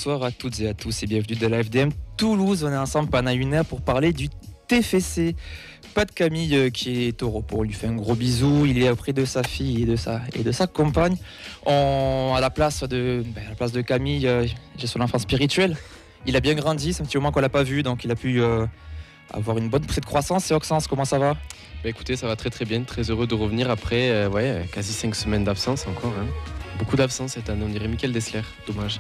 bonsoir à toutes et à tous et bienvenue de la FDM Toulouse. On est ensemble pendant une heure pour parler du TFC. Pas de Camille qui est au repos, on lui fait un gros bisou. Il est auprès de sa fille et de sa compagne. À la place de Camille, j'ai son enfant spirituel. Il a bien grandi, c'est un petit moment qu'on l'a pas vu, donc il a pu avoir une bonne poussée de croissance. Et Oxens, comment ça va ? Bah écoutez, ça va très très bien, très heureux de revenir après quasi 5 semaines d'absence encore. Beaucoup d'absence cette année, on dirait Michael Dessler, dommage.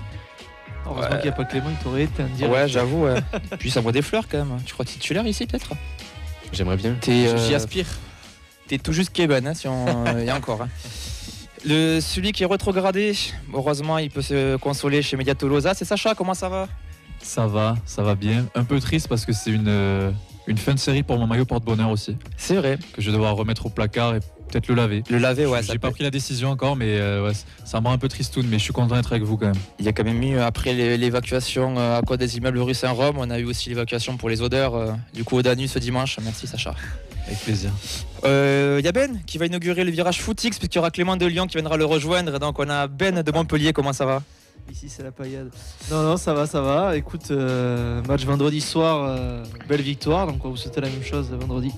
Heureusement qu'il n'y a pas Clément, il t'aurait été un direct. Ouais, j'avoue. Ouais. Puis ça voit des fleurs quand même. Tu crois titulaire ici peut-être ? J'aimerais bien. J'y aspire. T'es tout juste Kevin, si on y a encore. Celui qui est rétrogradé, heureusement, il peut se consoler chez Media Tolosa. C'est Sacha, comment ça va ? Ça va bien. Un peu triste parce que c'est une fin de série pour mon maillot porte-bonheur aussi. C'est vrai. Que je vais devoir remettre au placard et peut-être le laver. Le laver, ouais. J'ai pas pris la décision encore, mais ça me rend un peu tristoun, mais je suis content d'être avec vous quand même. Il y a quand même eu, après l'évacuation à cause des immeubles rue Saint-Rome, on a eu aussi l'évacuation pour les odeurs, du coup au Danus ce dimanche. Merci Sacha. Avec plaisir. Il y a Ben qui va inaugurer le virage Footix, puisqu'il y aura Clément de Lyon qui viendra le rejoindre. Donc on a Ben de Montpellier, comment ça va ? Ici c'est la paillade. Non, ça va. Écoute, match vendredi soir, belle victoire, donc on vous souhaite la même chose vendredi.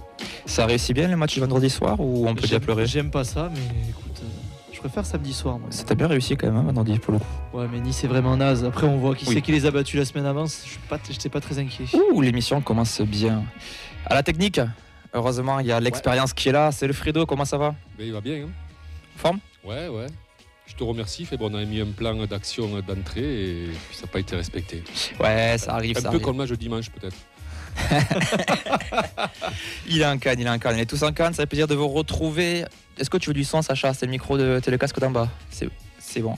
Ça réussit bien le match du vendredi soir ou on peut déjà pleurer ? J'aime pas ça, mais écoute, je préfère samedi soir. Moi. Ça t'a bien réussi quand même, vendredi pour le coup. Ouais, mais Nice est vraiment naze. Après, on voit c'est qui les a battus la semaine avant. J'étais pas très inquiet. Ouh, l'émission commence bien. À la technique, heureusement, il y a l'expérience qui est là. C'est le Fredo, comment ça va ? Il va bien. Forme ? Ouais. Je te remercie. On a mis un plan d'action d'entrée et puis ça n'a pas été respecté. Ouais, ça arrive. Un peu comme le match de dimanche peut-être. Il est en canne. On est tous en canne, ça fait plaisir de vous retrouver. Est-ce que tu veux du son, Sacha ? C'est le micro t'es le casque d'en bas. C'est bon.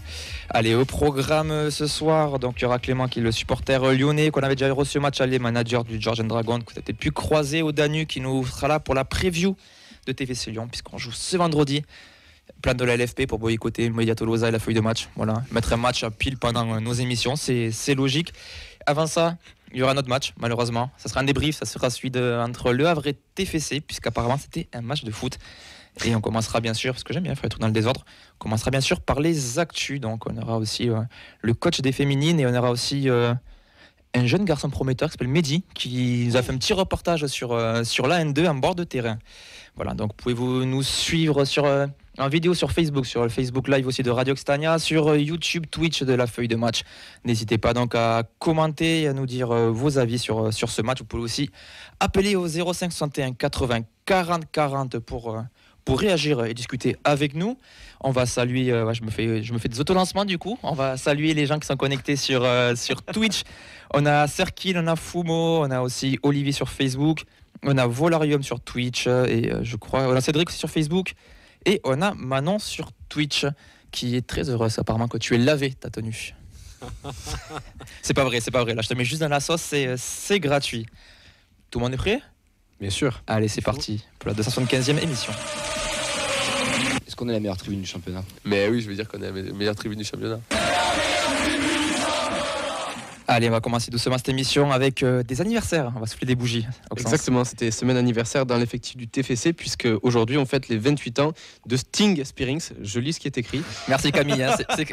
Allez, au programme ce soir, donc il y aura Clément qui est le supporter lyonnais, qu'on avait déjà reçu au match aller, manager du Georgian Dragon, que tu as peut-être pu croiser au Danube, qui nous sera là pour la preview de TFC Lyon, puisqu'on joue ce vendredi. Plan de la LFP pour boycotter Media Tolosa et la feuille de match. Voilà, mettre un match à pile pendant nos émissions, c'est logique. Avant ça, il y aura un autre match, malheureusement. Ça sera un débrief, ça sera celui entre Le Havre et TFC, puisqu'apparemment c'était un match de foot. Et on commencera bien sûr, parce que j'aime bien faire les trucs dans le désordre, on commencera bien sûr par les actus. Donc on aura aussi le coach des féminines et on aura aussi un jeune garçon prometteur qui s'appelle Mehdi, qui nous a fait un petit reportage sur l'A N2 en bord de terrain. Voilà, donc pouvez-vous nous suivre en vidéo sur Facebook, sur le Facebook Live aussi de Radio Xtania, sur YouTube, Twitch de la feuille de match. N'hésitez pas donc à commenter et à nous dire vos avis sur ce match. Vous pouvez aussi appeler au 05 61 80 40 40 pour réagir et discuter avec nous. On va saluer, je me fais des autolancements du coup. On va saluer les gens qui sont connectés sur Twitch. On a Serkil, on a Fumo, on a aussi Olivier sur Facebook, on a Volarium sur Twitch et je crois on a Cédric aussi sur Facebook. Et on a Manon sur Twitch qui est très heureuse apparemment que tu aies lavé ta tenue. C'est pas vrai. Là, je te mets juste dans la sauce, c'est gratuit. Tout le monde est prêt ? Bien sûr. Allez, c'est parti pour la 275e émission. Est-ce qu'on est la meilleure tribune du championnat ? Mais oui, je veux dire qu'on est la meilleure tribune du championnat. Allez, on va commencer doucement cette émission avec des anniversaires. On va souffler des bougies. Exactement, c'était semaine anniversaire dans l'effectif du TFC, puisque aujourd'hui on fête les 28 ans de Sting Spearings. Je lis ce qui est écrit. Merci Camille,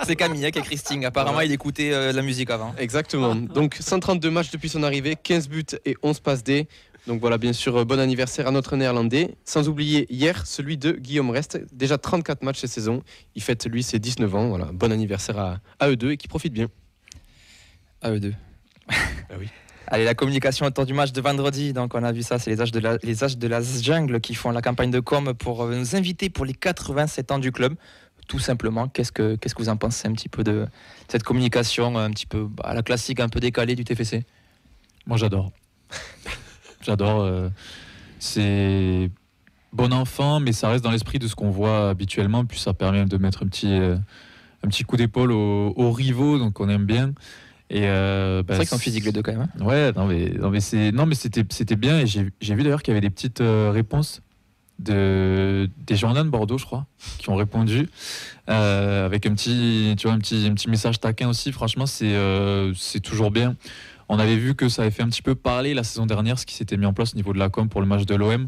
c'est Camille qui a écrit Sting. Apparemment, il écoutait la musique avant. Exactement. Donc 132 matchs depuis son arrivée, 15 buts et 11 passes D. Donc voilà, bien sûr, bon anniversaire à notre néerlandais. Sans oublier hier, celui de Guillaume Rest. Déjà 34 matchs cette saison. Il fête lui ses 19 ans. Voilà, bon anniversaire à eux deux et qui profitent bien. À eux deux. Ah oui. Allez, la communication autour du match de vendredi. Donc on a vu ça, c'est les As de la jungle qui font la campagne de com pour nous inviter pour les 87 ans du club. Tout simplement, qu'est-ce que vous en pensez un petit peu de cette communication un petit peu à la classique, un peu décalée du TFC ? Moi j'adore. C'est bon enfant, mais ça reste dans l'esprit de ce qu'on voit habituellement. Puis ça permet de mettre un petit coup d'épaule aux rivaux, donc on aime bien. Et c'est vrai qu'ils sont physiques les deux quand même. Hein. Ouais, mais c'était bien. Et j'ai vu d'ailleurs qu'il y avait des petites réponses des Girondins de Bordeaux, je crois, qui ont répondu avec un petit message taquin aussi. Franchement, c'est toujours bien. On avait vu que ça avait fait un petit peu parler la saison dernière, ce qui s'était mis en place au niveau de la com pour le match de l'OM.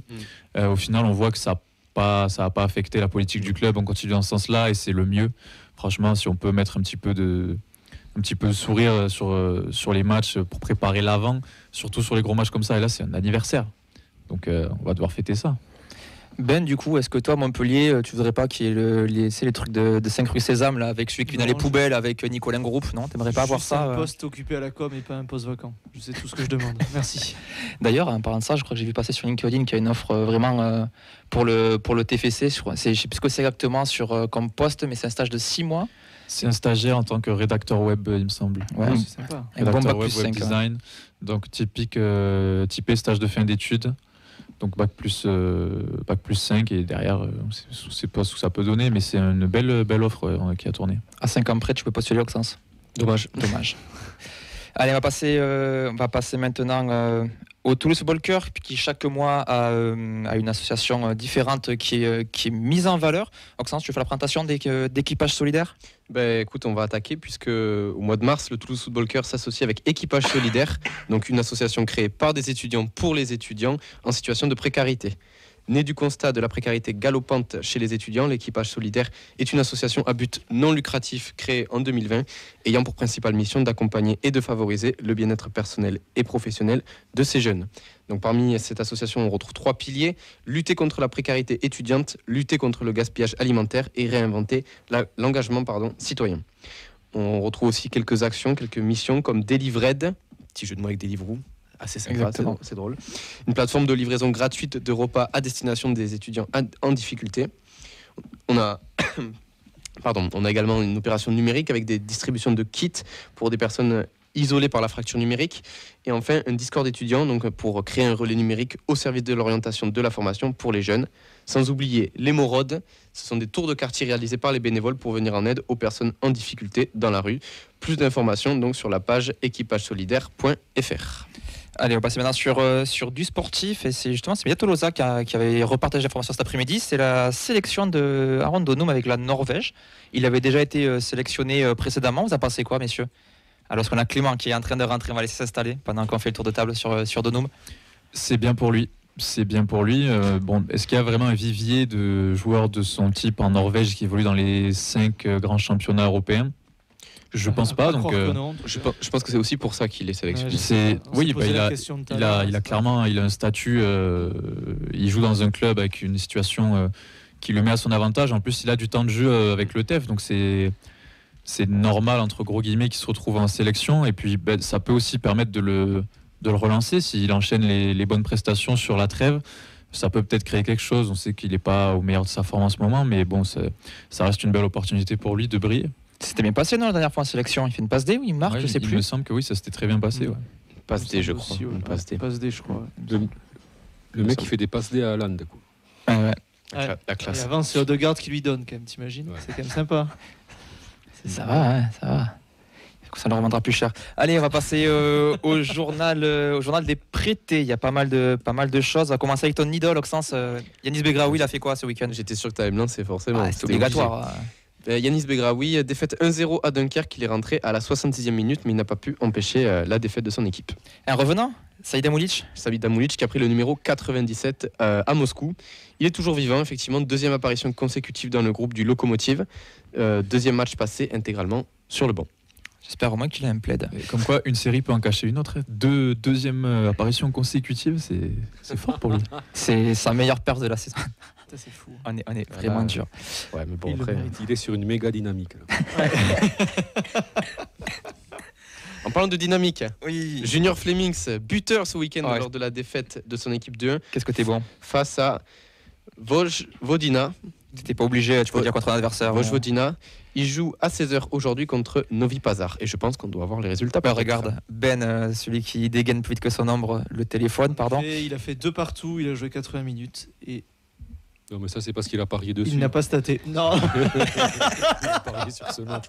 Au final, on voit que ça n'a pas affecté la politique du club. On continue dans ce sens-là et c'est le mieux. Franchement, si on peut mettre un petit peu de un petit peu sourire sur les matchs pour préparer l'avant, surtout sur les gros matchs comme ça. Et là, c'est un anniversaire. Donc, on va devoir fêter ça. Ben, du coup, est-ce que toi, Montpellier, tu voudrais pas qu'il y ait les trucs de 5 rue Sésame, là, avec celui qui vient dans les poubelles, avec Nicolas Groupe, non? T'aimerais pas avoir ça un poste occupé à la com et pas un poste vacant. Je sais tout ce que je demande. Merci. D'ailleurs, en parlant de ça, je crois que j'ai vu passer sur LinkedIn qu'il y a une offre vraiment pour le TFC. Je sais plus ce que c'est exactement comme poste, mais c'est un stage de 6 mois. C'est un stagiaire en tant que rédacteur web, il me semble. Ouais, c'est sympa. Un bon Rédacteur bac plus 5. design. Donc typé stage de fin d'études. Donc bac plus 5 et derrière, c'est pas ce que ça peut donner, mais c'est une belle offre qui a tourné. À 5 ans près, tu peux postuler Auxence. Dommage. Allez, on va passer maintenant au Toulouse Football Club, qui chaque mois a une association différente qui est mise en valeur. Auxence, tu fais la présentation d'équipage solidaire? Ben, écoute, on va attaquer puisque au mois de mars, le Toulouse Football Club s'associe avec Équipage Solidaire, donc une association créée par des étudiants pour les étudiants en situation de précarité. Né du constat de la précarité galopante chez les étudiants, l'Équipage Solidaire est une association à but non lucratif créée en 2020, ayant pour principale mission d'accompagner et de favoriser le bien-être personnel et professionnel de ces jeunes. Donc parmi cette association, on retrouve 3 piliers: lutter contre la précarité étudiante, lutter contre le gaspillage alimentaire et réinventer l'engagement citoyen. On retrouve aussi quelques actions, quelques missions comme Delivered, petit jeu de mots avec Deliveroo, assez sympa, c'est drôle. Une plateforme de livraison gratuite de repas à destination des étudiants en difficulté. On a également une opération numérique avec des distributions de kits pour des personnes isolées par la fracture numérique. Et enfin, un Discord étudiant donc pour créer un relais numérique au service de l'orientation de la formation pour les jeunes. Sans oublier les Moraudes, ce sont des tours de quartier réalisés par les bénévoles pour venir en aide aux personnes en difficulté dans la rue. Plus d'informations donc sur la page équipagesolidaire.fr. Allez, on passe maintenant sur du sportif, et c'est bien Tolosa qui avait repartagé l'information cet après-midi. C'est la sélection de Aron Donum avec la Norvège. Il avait déjà été sélectionné précédemment. Vous en pensez quoi, messieurs? Alors qu'on a Clément qui est en train de rentrer, on va laisser s'installer pendant qu'on fait le tour de table sur Donum. C'est bien pour lui. Est-ce qu'il y a vraiment un vivier de joueurs de son type en Norvège qui évoluent dans les 5 grands championnats européens? Je pense pas. Donc, je pense que c'est aussi pour ça qu'il est sélectionné. Il a clairement un statut. Il joue dans un club avec une situation qui le met à son avantage. En plus, il a du temps de jeu avec le TEF, donc c'est normal entre gros guillemets qu'il se retrouve en sélection. Et puis, ça peut aussi permettre de le relancer s'il enchaîne les bonnes prestations sur la trêve. Ça peut peut-être créer quelque chose. On sait qu'il n'est pas au meilleur de sa forme en ce moment, mais bon, ça reste une belle opportunité pour lui de briller. C'était bien passé, non, la dernière fois en sélection? Il fait une passe D ou il marque, je sais plus. Il me semble que oui, ça s'était très bien passé. Ouais. Passe D, je crois. Passe D, je crois. Le mec qui fait des passes D à Haaland, du coup. Ouais. La classe. Et avant, c'est Odegaard qui lui donne, quand même, t'imagines? C'est quand même sympa. Ça va. Ça ne reviendra plus cher. Allez, on va passer au journal des prêtés. Il y a pas mal de choses. On va commencer avec ton idole, Auxence. Yanis Begraoui, il a fait quoi ce week-end? J'étais sûr que tu allais me lancer, forcément. C'est obligatoire. Yanis Begraoui, défaite 1-0 à Dunkerque. Il est rentré à la 66e minute, mais il n'a pas pu empêcher la défaite de son équipe. Un revenant, Saïd Amoulic qui a pris le numéro 97 à Moscou. Il est toujours vivant, effectivement. 2e apparition consécutive dans le groupe du Lokomotiv. 2e match passé intégralement sur le banc. J'espère au moins qu'il a un plaid. Et comme quoi, une série peut en cacher une autre. Deuxième apparition consécutive, c'est fort pour lui. C'est sa meilleure perf de la saison. C'est fou. On est vraiment dur. Ouais, mais bon, après, il est sur une méga dynamique. Là. En parlant de dynamique, oui. Junior Flemings, buteur ce week-end lors de la défaite de son équipe 2-1. Qu'est-ce que t'es bon face à Vojvodina. T'étais pas obligé, tu peux dire contre un adversaire. Vojvodina. Il joue à 16h aujourd'hui contre Novi Pazar. Et je pense qu'on doit avoir les résultats. Regarde, Ben, celui qui dégaine plus vite que son ombre, le téléphone, pardon. Il a fait 2 partout, il a joué 80 minutes. Et non, mais ça, c'est parce qu'il a parié dessus. il n'a pas staté. Non. Il a parié sur ce match.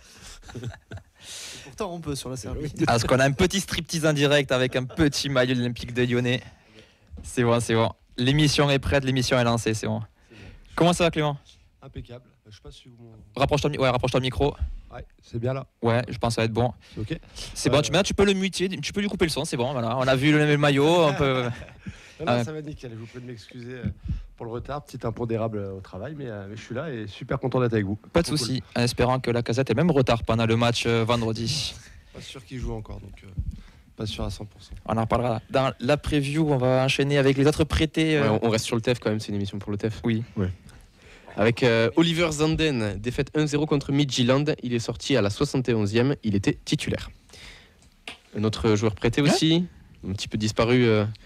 Pourtant, on peut sur la Serbie. Parce qu'on a un petit striptease en direct avec un petit maillot de l'Olympique de Lyonnais. C'est bon. L'émission est prête, l'émission est lancée, c'est bon. Comment ça va, Clément? Impeccable. Je sais pas si vous... Rapproche-toi le micro. Ouais, c'est bien là. Ouais, je pense que ça va être bon. C'est ok. C'est bon, tu peux le muter, tu peux lui couper le son, c'est bon, voilà. On a vu le maillot, on peut... Non, ça va nickel. Je vous prie de m'excuser pour le retard. Petit impondérable au travail, mais je suis là et super content d'être avec vous. Pas de souci, en espérant que la Casette ait même retard pendant le match vendredi. Pas sûr qu'il joue encore, donc pas sûr à 100%. On en reparlera dans la preview. On va enchaîner avec les autres prêtés. Ouais, on reste sur le TEF quand même, c'est une émission pour le TEF. Oui. Avec Oliver Zanden, défaite 1-0 contre Midtjylland. Il est sorti à la 71e, il était titulaire. Un autre joueur prêté aussi, un petit peu disparu,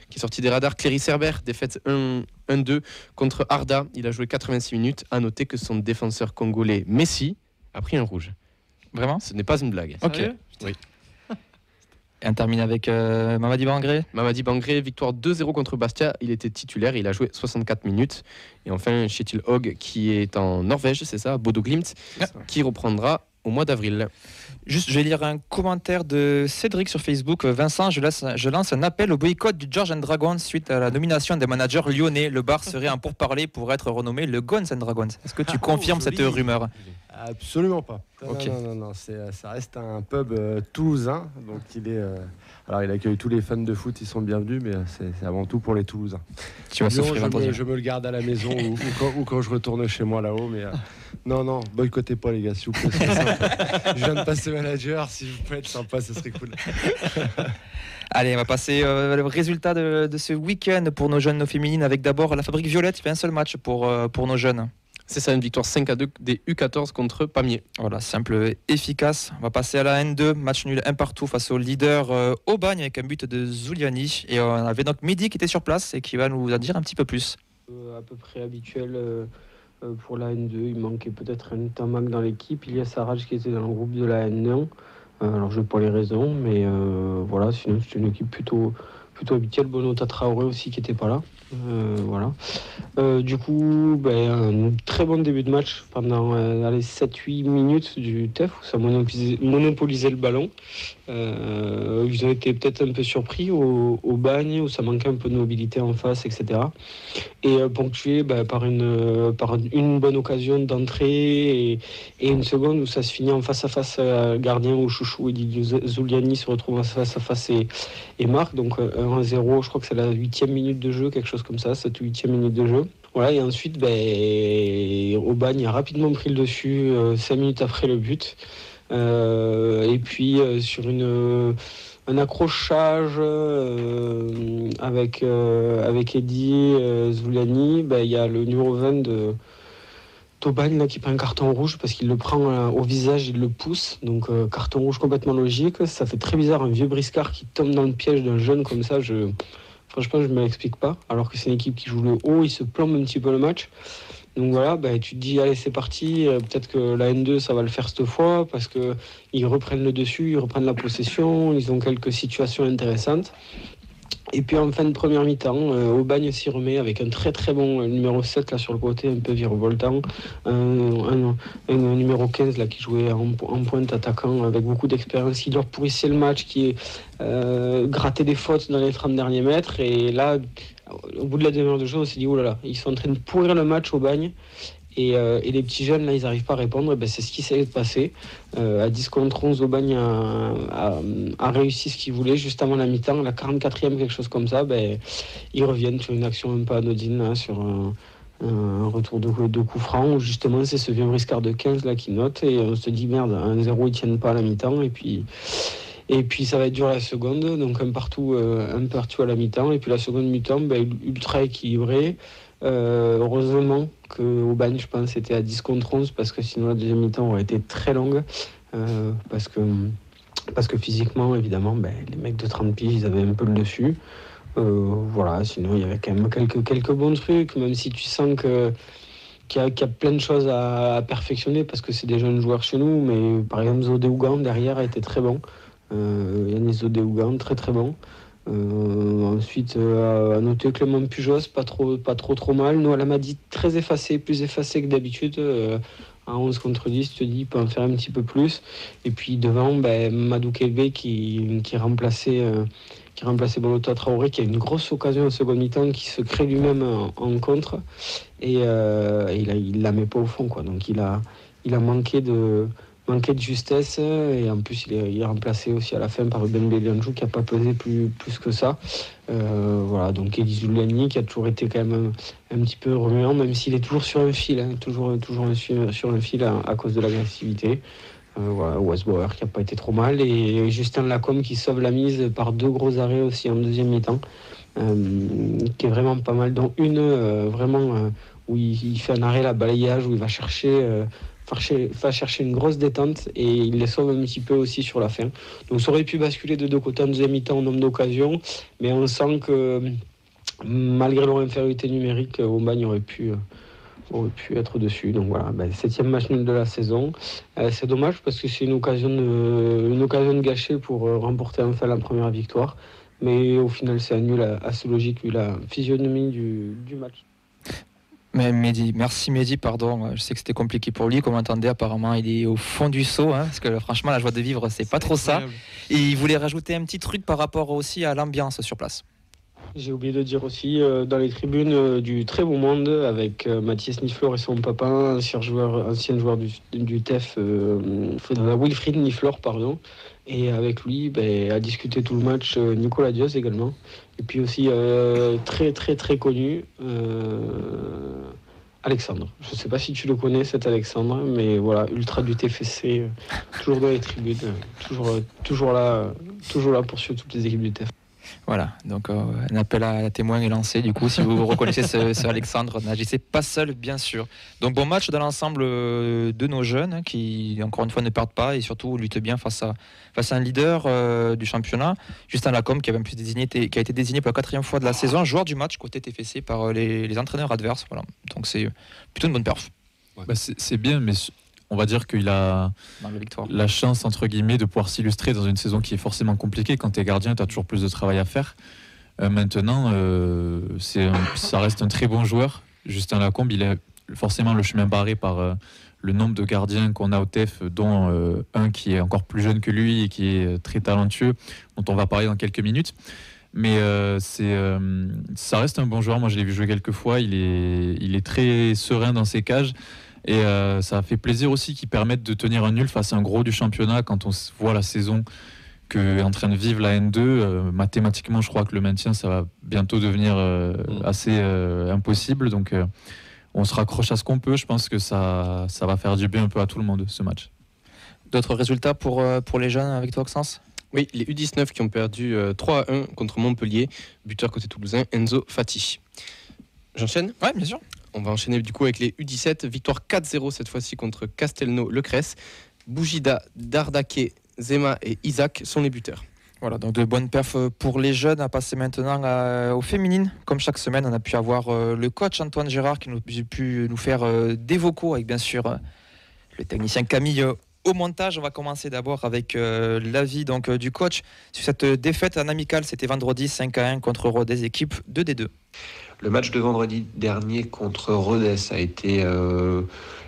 qui est sorti des radars, Cléry Cerber, défaite 1-2 contre Arda. Il a joué 86 minutes. À noter que son défenseur congolais Messi a pris un rouge. Vraiment? Ce n'est pas une blague. Ok. Oui. Et on termine avec Mamadi Bangré. Mamadi Bangré, victoire 2-0 contre Bastia. Il était titulaire, il a joué 64 minutes. Et enfin, Kjetil Hogg, qui est en Norvège, c'est ça, Bodo Glimt, qui reprendra au mois d'avril. Juste, je vais lire un commentaire de Cédric sur Facebook. Vincent, je lance un appel au boycott du George and Dragons suite à la nomination des managers lyonnais. Le bar serait en pourparlers pour être renommé le Guns and Dragons. Est-ce que tu confirmes cette joli. rumeur? Absolument pas. Non, Ok. non, ça reste un pub toulousain, donc alors il accueille tous les fans de foot, ils sont bienvenus, mais c'est avant tout pour les Toulousains. Tu vas Lyon, souffrir entendu. je me le garde à la maison ou quand je retourne chez moi là-haut, mais non, boycottez pas les gars, s'il vous plaît. c'est simple. Je viens de passer manager, si vous pouvez être sympa, ce serait cool. Allez, on va passer au résultat de ce week-end pour nos jeunes, nos féminines, avec d'abord la Fabrique Violette. Il fait un seul match pour nos jeunes. C'est ça, une victoire 5-2 des U14 contre Pamiers. Voilà, simple et efficace. On va passer à la N2, match nul 1 partout face au leader Aubagne avec un but de Zuliani. Et on avait donc Mehdi qui était sur place et qui va nous en dire un petit peu plus. À peu près habituel pour la N2. Il manquait peut-être un Tamak dans l'équipe. Il y a Saraj qui était dans le groupe de la N1. Alors je n'ai pas les raisons, mais voilà, sinon c'est une équipe plutôt habituelle. Bonota Traoré aussi qui n'était pas là. Voilà. Du coup, un très bon début de match pendant les 7-8 minutes du TEF où ça monopolisait le ballon. Ils ont été peut-être un peu surpris au bagne où ça manquait un peu de mobilité en face, etc. Et ponctué par une bonne occasion d'entrée et une seconde où ça se finit en face à face gardien où Chouchou et Didier Zuliani se retrouvent en face à face et marquent. Donc 1-0, je crois que c'est la 8e minute de jeu, quelque chose comme ça, cette 8e minute de jeu. Voilà, et ensuite, Aubagne a rapidement pris le dessus 5 minutes après le but. Et puis sur un accrochage avec Eddy Zuliani, il y a le numéro 20 d'Aubagne là, qui prend un carton rouge parce qu'il le prend au visage, il le pousse. Donc carton rouge complètement logique. Ça fait très bizarre, un vieux briscard qui tombe dans le piège d'un jeune comme ça. Franchement, je ne me l'explique pas. Alors que c'est une équipe qui joue le haut, il se plombe un petit peu le match. Donc voilà, tu te dis, allez, c'est parti. Peut-être que la N2, ça va le faire cette fois parce qu'ils reprennent le dessus, ils reprennent la possession, ils ont quelques situations intéressantes. Et puis en fin de première mi-temps, Aubagne s'y remet avec un très très bon numéro 7 là sur le côté, un peu virevoltant. Un numéro 15 là, qui jouait en pointe attaquant avec beaucoup d'expérience, qui leur pourrissait le match, qui grattait des fautes dans les 30 derniers mètres. Et là, au bout de la demi-heure de jeu, on s'est dit, oh là là, ils sont en train de pourrir le match Aubagne. Et les petits jeunes, là, ils n'arrivent pas à répondre. C'est ce qui s'est passé. À 10 contre 11, Aubagne a réussi ce qu'il voulait juste avant la mi-temps. La 44e, quelque chose comme ça, ils reviennent sur une action un peu anodine, là, sur un retour de coup franc, où justement, c'est ce vieux briscard de 15 là, qui note. Et on se dit, merde, 1-0, ils ne tiennent pas à la mi-temps. Et puis ça va être dur à la seconde. Donc un partout à la mi-temps. Et puis la seconde mi-temps, ultra équilibré. Heureusement qu'Aubagne, je pense, était à 10 contre 11 parce que sinon la deuxième mi-temps aurait été très longue parce que physiquement, évidemment, les mecs de 30 piges, ils avaient un peu le dessus. Voilà, sinon il y avait quand même quelques bons trucs, même si tu sens qu'il y a plein de choses à perfectionner parce que c'est des jeunes joueurs chez nous, mais par exemple Zodé Ougan derrière a été très bon. Yannis Zodé Ougan, très très bon. Ensuite, à noter Clément Pujos, pas trop mal. Noah Lamadi, très effacé, plus effacé que d'habitude. À 11 contre 10, tu te dis, il peut en faire un petit peu plus. Et puis devant, Madou Kebe qui remplaçait Bonota Traoré, qui a une grosse occasion en seconde mi-temps, qui se crée lui-même en contre. Et il la met pas au fond, quoi. Donc il a manqué de justesse, et en plus il est remplacé aussi à la fin par Ben Belianjou qui n'a pas pesé plus que ça. Voilà, donc Eddie Zuliani qui a toujours été quand même un petit peu remuant, même s'il est toujours sur un fil, toujours sur un fil à cause de l'agressivité. Voilà, Westbauer qui n'a pas été trop mal et Justin Lacombe qui sauve la mise par 2 gros arrêts aussi en deuxième mi-temps, qui est vraiment pas mal, dont une où il fait un arrêt, la balayage, où il va chercher une grosse détente et il les sauve un petit peu aussi sur la fin. Donc ça aurait pu basculer de deux côtés en deuxième mi-temps en nombre d'occasions, mais on sent que malgré leur infériorité numérique, Aubagne aurait pu être dessus. Donc voilà, 7e match nul de la saison. C'est dommage parce que c'est une occasion de gâcher pour remporter enfin la première victoire. Mais au final, c'est un nul assez logique vu la physionomie du match. Mais merci Mehdi, pardon. Je sais que c'était compliqué pour lui. Comme on entendait, apparemment, il est au fond du seau. Parce que franchement, la joie de vivre, c'est pas trop ça. Et il voulait rajouter un petit truc par rapport aussi à l'ambiance sur place. J'ai oublié de dire aussi, dans les tribunes, du très beau monde avec Mathias Niflor et son papa, ancien joueur du TEF, Wilfried Niflor, pardon. Et avec lui, a discuté tout le match Nicolas Dios également. Et puis aussi, très très très connu, Alexandre. Je ne sais pas si tu le connais, cet Alexandre, mais voilà, ultra du TFC, toujours dans les tribunes, toujours là pour suivre toutes les équipes du TEF. Voilà, donc un appel à témoin est lancé. Du coup, si vous reconnaissez ce Alexandre, n'agissez pas seul, bien sûr. Donc bon match dans l'ensemble de nos jeunes qui, encore une fois, ne perdent pas et surtout luttent bien face à un leader du championnat, Justin Lacombe, qui a été désigné pour la 4e fois de la saison, joueur du match côté TFC par les entraîneurs adverses. Voilà, donc c'est plutôt une bonne perf. Ouais. C'est bien, mais on va dire qu'il a la chance, entre guillemets, de pouvoir s'illustrer dans une saison qui est forcément compliquée. Quand tu es gardien, tu as toujours plus de travail à faire. Maintenant, ça reste un très bon joueur. Justin Lacombe, il a forcément le chemin barré par le nombre de gardiens qu'on a au TEF, dont un qui est encore plus jeune que lui et qui est très talentueux, dont on va parler dans quelques minutes. Mais ça reste un bon joueur. Moi, je l'ai vu jouer quelques fois. Il est très serein dans ses cages. Et ça a fait plaisir aussi qu'ils permettent de tenir un nul face à un gros du championnat quand on voit la saison qu'est en train de vivre la N2. Mathématiquement, je crois que le maintien, ça va bientôt devenir assez impossible. Donc, on se raccroche à ce qu'on peut. Je pense que ça va faire du bien un peu à tout le monde, ce match. D'autres résultats pour les jeunes avec toi, Maxence ? Oui, les U19 qui ont perdu 3-1 contre Montpellier. Buteur côté toulousain, Enzo Fati. J'enchaîne ? Ouais, bien sûr. On va enchaîner du coup avec les U17. Victoire 4-0 cette fois-ci contre Castelnau-le-Cress. Bougida, Dardaké, Zema et Isaac sont les buteurs. Voilà, donc de bonnes perfs pour les jeunes. À passer maintenant aux féminines. Comme chaque semaine, on a pu avoir le coach Antoine Gérard qui a pu nous faire des vocaux avec bien sûr le technicien Camille au montage. On va commencer d'abord avec l'avis du coach sur cette défaite en amical. C'était vendredi 5-1 contre Rodez, équipe de D2. Le match de vendredi dernier contre Rodez a été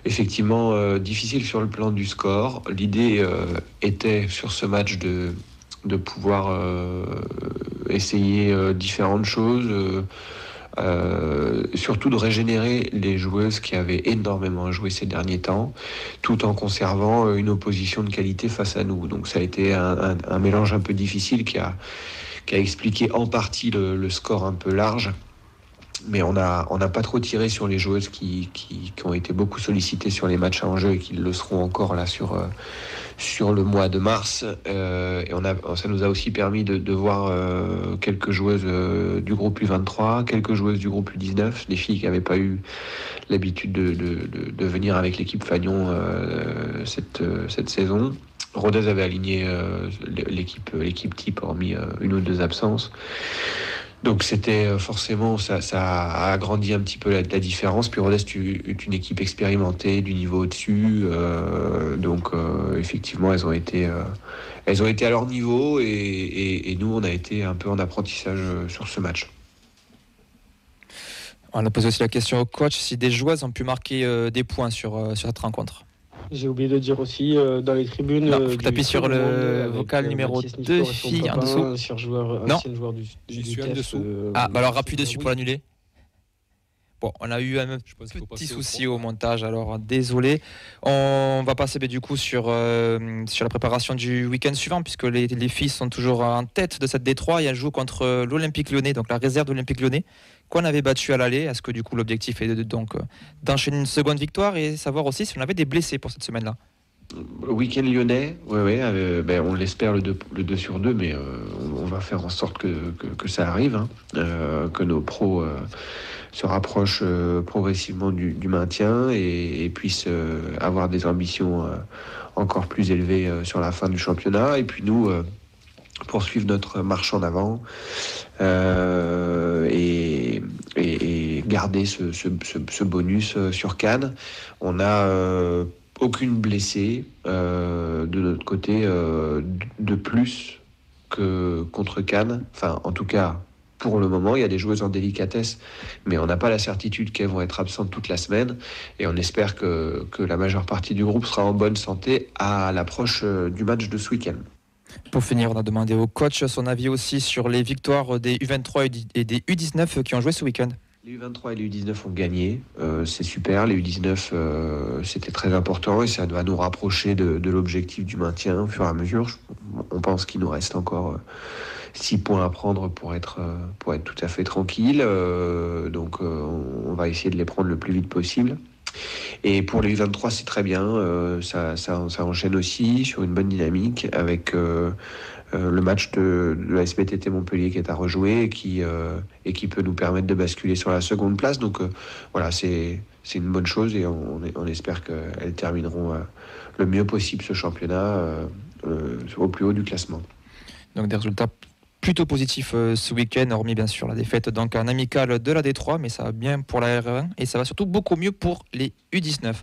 effectivement difficile sur le plan du score. L'idée était sur ce match de pouvoir essayer différentes choses, surtout de régénérer les joueuses qui avaient énormément joué ces derniers temps, tout en conservant une opposition de qualité face à nous. Donc ça a été un mélange un peu difficile qui a expliqué en partie le score un peu large. Mais on n'a pas trop tiré sur les joueuses qui ont été beaucoup sollicitées sur les matchs à enjeu et qui le seront encore là sur le mois de mars. Et ça nous a aussi permis de voir quelques joueuses du groupe U23, quelques joueuses du groupe U19, des filles qui n'avaient pas eu l'habitude de venir avec l'équipe Fagnon cette saison. Rodez avait aligné l'équipe type, hormis une ou deux absences. Donc c'était forcément, ça a agrandi un petit peu la différence. Puis Rodez est une équipe expérimentée du niveau au-dessus. Donc effectivement, elles ont été à leur niveau et nous, on a été un peu en apprentissage sur ce match. On a posé aussi la question au coach si des joueuses ont pu marquer des points sur cette rencontre. J'ai oublié de dire aussi dans les tribunes. Non, faut que tu appuies sur le vocal numéro 2, filles en dessous. Ancien joueur du TEF. Alors appuie dessus pour l'annuler. Bon, on a eu un petit souci au montage, alors désolé. On va passer du coup sur la préparation du week-end suivant, puisque les filles sont toujours en tête de cette D3 et elles jouent contre l'Olympique Lyonnais, donc la réserve de l'Olympique Lyonnais, qu'on avait battu à l'aller. Est-ce que du coup l'objectif est d'enchaîner une seconde victoire et savoir aussi si on avait des blessés pour cette semaine-là? Le week-end lyonnais, on l'espère le 2 sur 2, mais on va faire en sorte que ça arrive, hein, que nos pros se rapprochent progressivement du maintien et puissent avoir des ambitions encore plus élevées sur la fin du championnat. Et puis nous, poursuivre notre marche en avant et garder ce bonus sur Cannes. On a aucune blessée de notre côté de plus que contre Cannes. Enfin, en tout cas, pour le moment, il y a des joueuses en délicatesse, mais on n'a pas la certitude qu'elles vont être absentes toute la semaine. Et on espère que la majeure partie du groupe sera en bonne santé à l'approche du match de ce week-end. Pour finir, on a demandé au coach son avis aussi sur les victoires des U23 et des U19 qui ont joué ce week-end. Les U23 et les U19 ont gagné, c'est super. Les U19, c'était très important et ça doit nous rapprocher de l'objectif du maintien au fur et à mesure. On pense qu'il nous reste encore 6 points à prendre pour être tout à fait tranquille. Donc on va essayer de les prendre le plus vite possible. Et pour les U23, c'est très bien. Ça enchaîne aussi sur une bonne dynamique avec le match de la SBTT Montpellier qui est à rejouer et qui peut nous permettre de basculer sur la seconde place. Donc voilà, c'est une bonne chose et on espère qu'elles termineront le mieux possible ce championnat au plus haut du classement. Donc des résultats plutôt positifs ce week-end, hormis bien sûr la défaite donc en amical de la D3, mais ça va bien pour la R1 et ça va surtout beaucoup mieux pour les U19.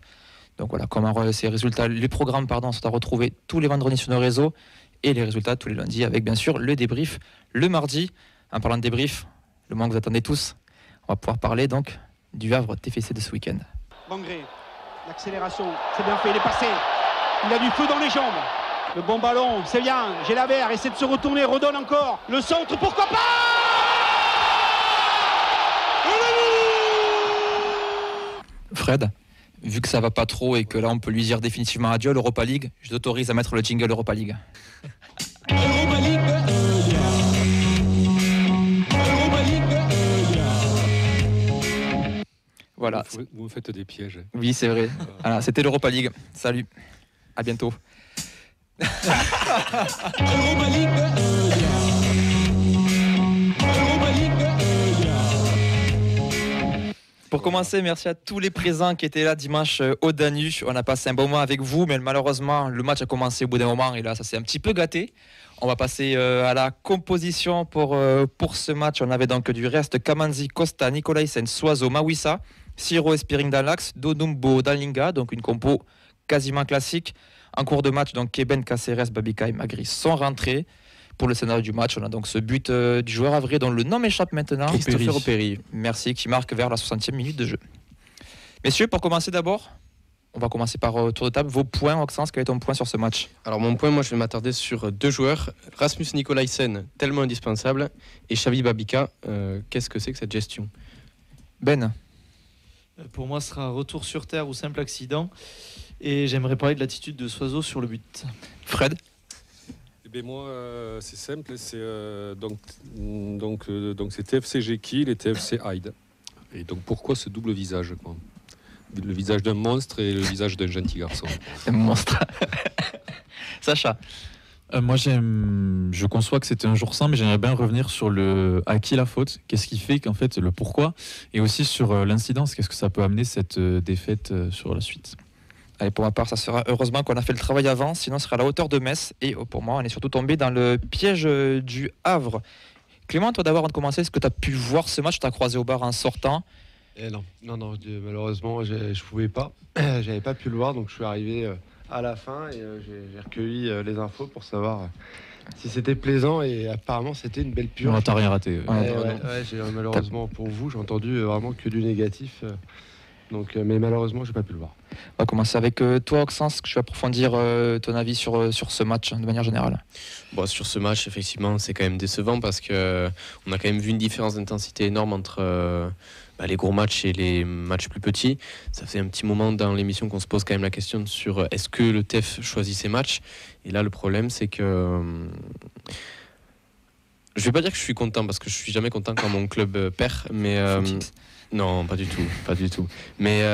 Donc voilà, comment ces résultats, les programmes sont à retrouver tous les vendredis sur nos réseaux et les résultats tous les lundis avec bien sûr le débrief le mardi. En parlant de débrief, le moment que vous attendez tous, on va pouvoir parler donc du Havre TFC de ce week-end. Bangré, l'accélération, c'est bien fait, il est passé, il a du feu dans les jambes. Le bon ballon, c'est bien, Gélabert essaie de se retourner, redonne encore, le centre, pourquoi pas. Fred, vu que ça va pas trop et que là on peut lui dire définitivement adieu à l'Europa League, je t'autorise à mettre le jingle Europa League. Europa League, Europa League. Voilà. Vous me faites des pièges. Oui, c'est vrai. Voilà, c'était l'Europa League. Salut, à bientôt. Europa League, Europa League. Pour commencer, merci à tous les présents qui étaient là dimanche au Danu. On a passé un bon moment avec vous, mais malheureusement, le match a commencé au bout d'un moment et là, ça s'est un petit peu gâté. On va passer à la composition pour ce match. On avait donc du reste Kamanzi, Costa, Nicolaisen, Soiseau, Mawissa, Siro et Spiring dans l'axe, Dodumbo, Dalinga, donc une compo quasiment classique. En cours de match, donc Keben, Caceres, Babika et Magri sont rentrés. Pour le scénario du match, on a donc ce but du joueur avril dont le nom m'échappe maintenant. Christopher Opéry. Merci, qui marque vers la 60e minute de jeu. Messieurs, pour commencer d'abord, on va commencer par tour de table. Vos points, Oxens, quel est ton point sur ce match ? Alors mon point, moi je vais m'attarder sur 2 joueurs. Rasmus Nicolaisen, tellement indispensable, et Xavi Babika. Qu'est-ce que c'est que cette gestion ? Ben ? Pour moi, ce sera retour sur terre ou simple accident. Et j'aimerais parler de l'attitude de Soiseau sur le but. Fred ? Eh bien moi, c'est simple, c'est donc c'est TFC Jekyll et TFC Hyde. Et donc pourquoi ce double visage, quoi ? Le visage d'un monstre et le visage d'un gentil garçon. Un monstre. Sacha ? Moi, je conçois que c'était un jour sans, mais j'aimerais bien revenir sur le à qui la faute, qu'est-ce qui fait qu'en fait le pourquoi, et aussi sur l'incidence, qu'est-ce que ça peut amener cette défaite sur la suite. Allez, pour ma part, ça sera heureusement qu'on a fait le travail avant, sinon ce sera à la hauteur de Metz. Et pour moi, on est surtout tombé dans le piège du Havre. Clément, toi d'abord, avant de commencer, est-ce que tu as pu voir ce match ? Tu as croisé au bar en sortant ? Non, malheureusement, je pouvais pas. J'avais pas pu le voir, donc je suis arrivé à la fin et j'ai recueilli les infos pour savoir si c'était plaisant et apparemment c'était une belle purge. Non, t'as rien raté. Malheureusement pour vous, j'ai entendu vraiment que du négatif. Donc, mais malheureusement, j'ai pas pu le voir. On va commencer avec toi, Oxens, que je vais approfondir ton avis sur ce match de manière générale. Bon, sur ce match, effectivement, c'est quand même décevant parce qu'on a quand même vu une différence d'intensité énorme entre les gros matchs et les matchs plus petits. Ça fait un petit moment dans l'émission qu'on se pose quand même la question sur est-ce que le TEF choisit ses matchs ? Et là, le problème, c'est que... je vais pas dire que je suis content parce que je suis jamais content quand mon club perd, mais... non, pas du tout. Mais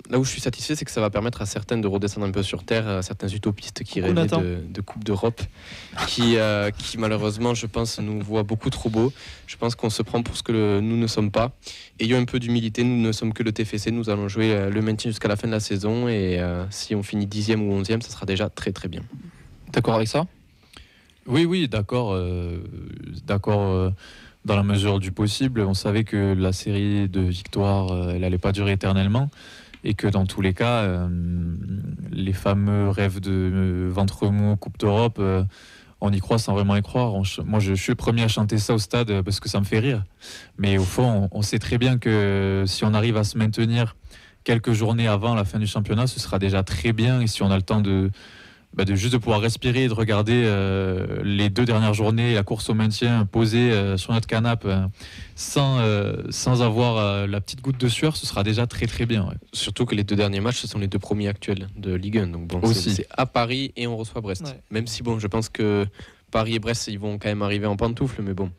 là où je suis satisfait, c'est que ça va permettre à certains de redescendre un peu sur terre, à certains utopistes qui Coucou, rêvaient Nathan. de Coupe d'Europe, qui malheureusement, je pense, nous voient beaucoup trop beau. Je pense qu'on se prend pour ce que nous ne sommes pas. Ayons un peu d'humilité, nous ne sommes que le TFC, nous allons jouer le maintien jusqu'à la fin de la saison, et si on finit 10e ou 11e, ça sera déjà très très bien. D'accord avec ça? Oui, d'accord. Dans la mesure du possible. On savait que la série de victoires, elle n'allait pas durer éternellement. Et que dans tous les cas, les fameux rêves de ventre mou, Coupe d'Europe, on y croit sans vraiment y croire. Moi, je suis le premier à chanter ça au stade parce que ça me fait rire. Mais au fond, on sait très bien que si on arrive à se maintenir quelques journées avant la fin du championnat, ce sera déjà très bien. Et si on a le temps de juste de pouvoir respirer et de regarder les 2 dernières journées, la course au maintien posée sur notre canapé sans avoir la petite goutte de sueur, ce sera déjà très très bien. Ouais. Surtout que les 2 derniers matchs, ce sont les 2 premiers actuels de Ligue 1. Donc bon, c'est à Paris et on reçoit Brest. Ouais. Même si bon, je pense que Paris et Brest, ils vont quand même arriver en pantoufle, mais bon.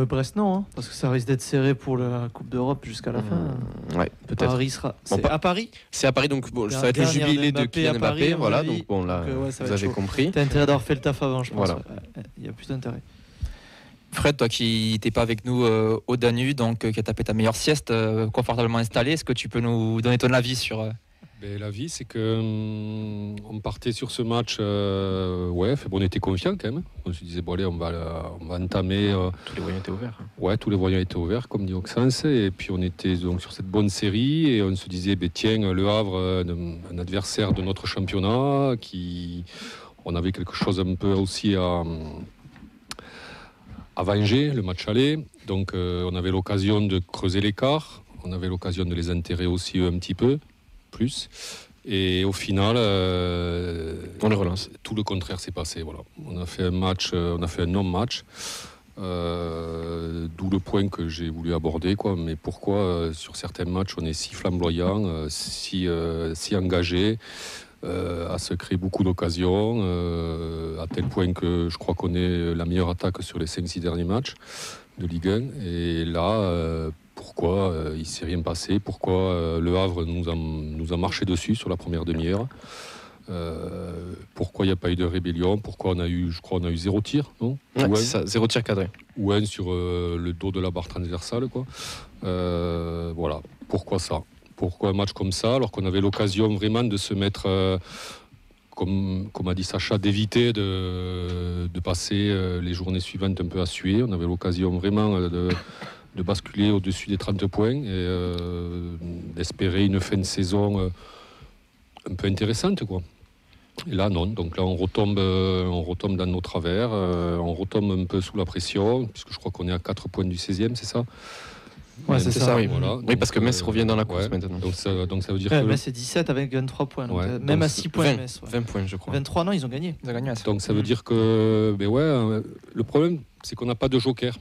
Brest non, hein, parce que ça risque d'être serré pour la Coupe d'Europe jusqu'à la fin. Ouais, peut-être. Paris sera. Bon, C'est à Paris. C'est à Paris, donc bon, ça va être le Dernière jubilé de d'Mbappé Kylian à Paris, Mbappé. à mon Voilà, avis. donc bon là, Donc, ça va vous être avez chaud. compris. T'as intérêt d'avoir fait le taf avant, je pense. Voilà. Il y a plus d'intérêt. Fred, toi qui n'étais pas avec nous au Danube, donc qui a tapé ta meilleure sieste, confortablement installé, est-ce que tu peux nous donner ton avis sur... L'avis, c'est que on partait sur ce match, on était confiants quand même. On se disait, bon allez, on va entamer... Tous les voyants étaient ouverts. Ouais, tous les voyants étaient ouverts, comme dit Auxence. Et puis on était donc sur cette bonne série et on se disait, tiens, Le Havre, un adversaire de notre championnat, on avait quelque chose un peu aussi à venger, le match aller. Donc on avait l'occasion de creuser l'écart, on avait l'occasion de les enterrer aussi un petit peu plus. Et au final, on les relance. Tout le contraire s'est passé. Voilà. On a fait un match, on a fait un non-match. D'où le point que j'ai voulu aborder, quoi. Mais pourquoi sur certains matchs on est si flamboyant, si engagé, à se créer beaucoup d'occasions, à tel point que je crois qu'on est la meilleure attaque sur les 5-6 derniers matchs de Ligue 1. Et là, pourquoi il ne s'est rien passé? Pourquoi Le Havre nous a marché dessus sur la première demi-heure? Pourquoi il n'y a pas eu de rébellion? Pourquoi on a eu 0 tir, non? Ouais, c'est ça, 0 tir cadré. Ou un sur le dos de la barre transversale, quoi. Voilà, pourquoi ça? Pourquoi un match comme ça, alors qu'on avait l'occasion vraiment de se mettre, comme a dit Sacha, d'éviter de passer les journées suivantes un peu à suer. On avait l'occasion vraiment de basculer au-dessus des 30 points et d'espérer une fin de saison un peu intéressante, quoi. Et là, non. Donc là, on retombe dans nos travers, on retombe un peu sous la pression, puisque je crois qu'on est à 4 points du 16e, c'est ça? Ouais, c'est ça. Oui, voilà. Oui, parce que Metz revient dans la course maintenant. Donc ça veut dire Ouais, que... Metz c'est 17 avec 23 points. Donc, Ouais. même Donc, à 6 points, 20, Metz. Ouais. 20 points, je crois. 23, non, ils ont gagné. Ils ont gagné. Donc ça veut dire que... le problème, c'est qu'on n'a pas de joker.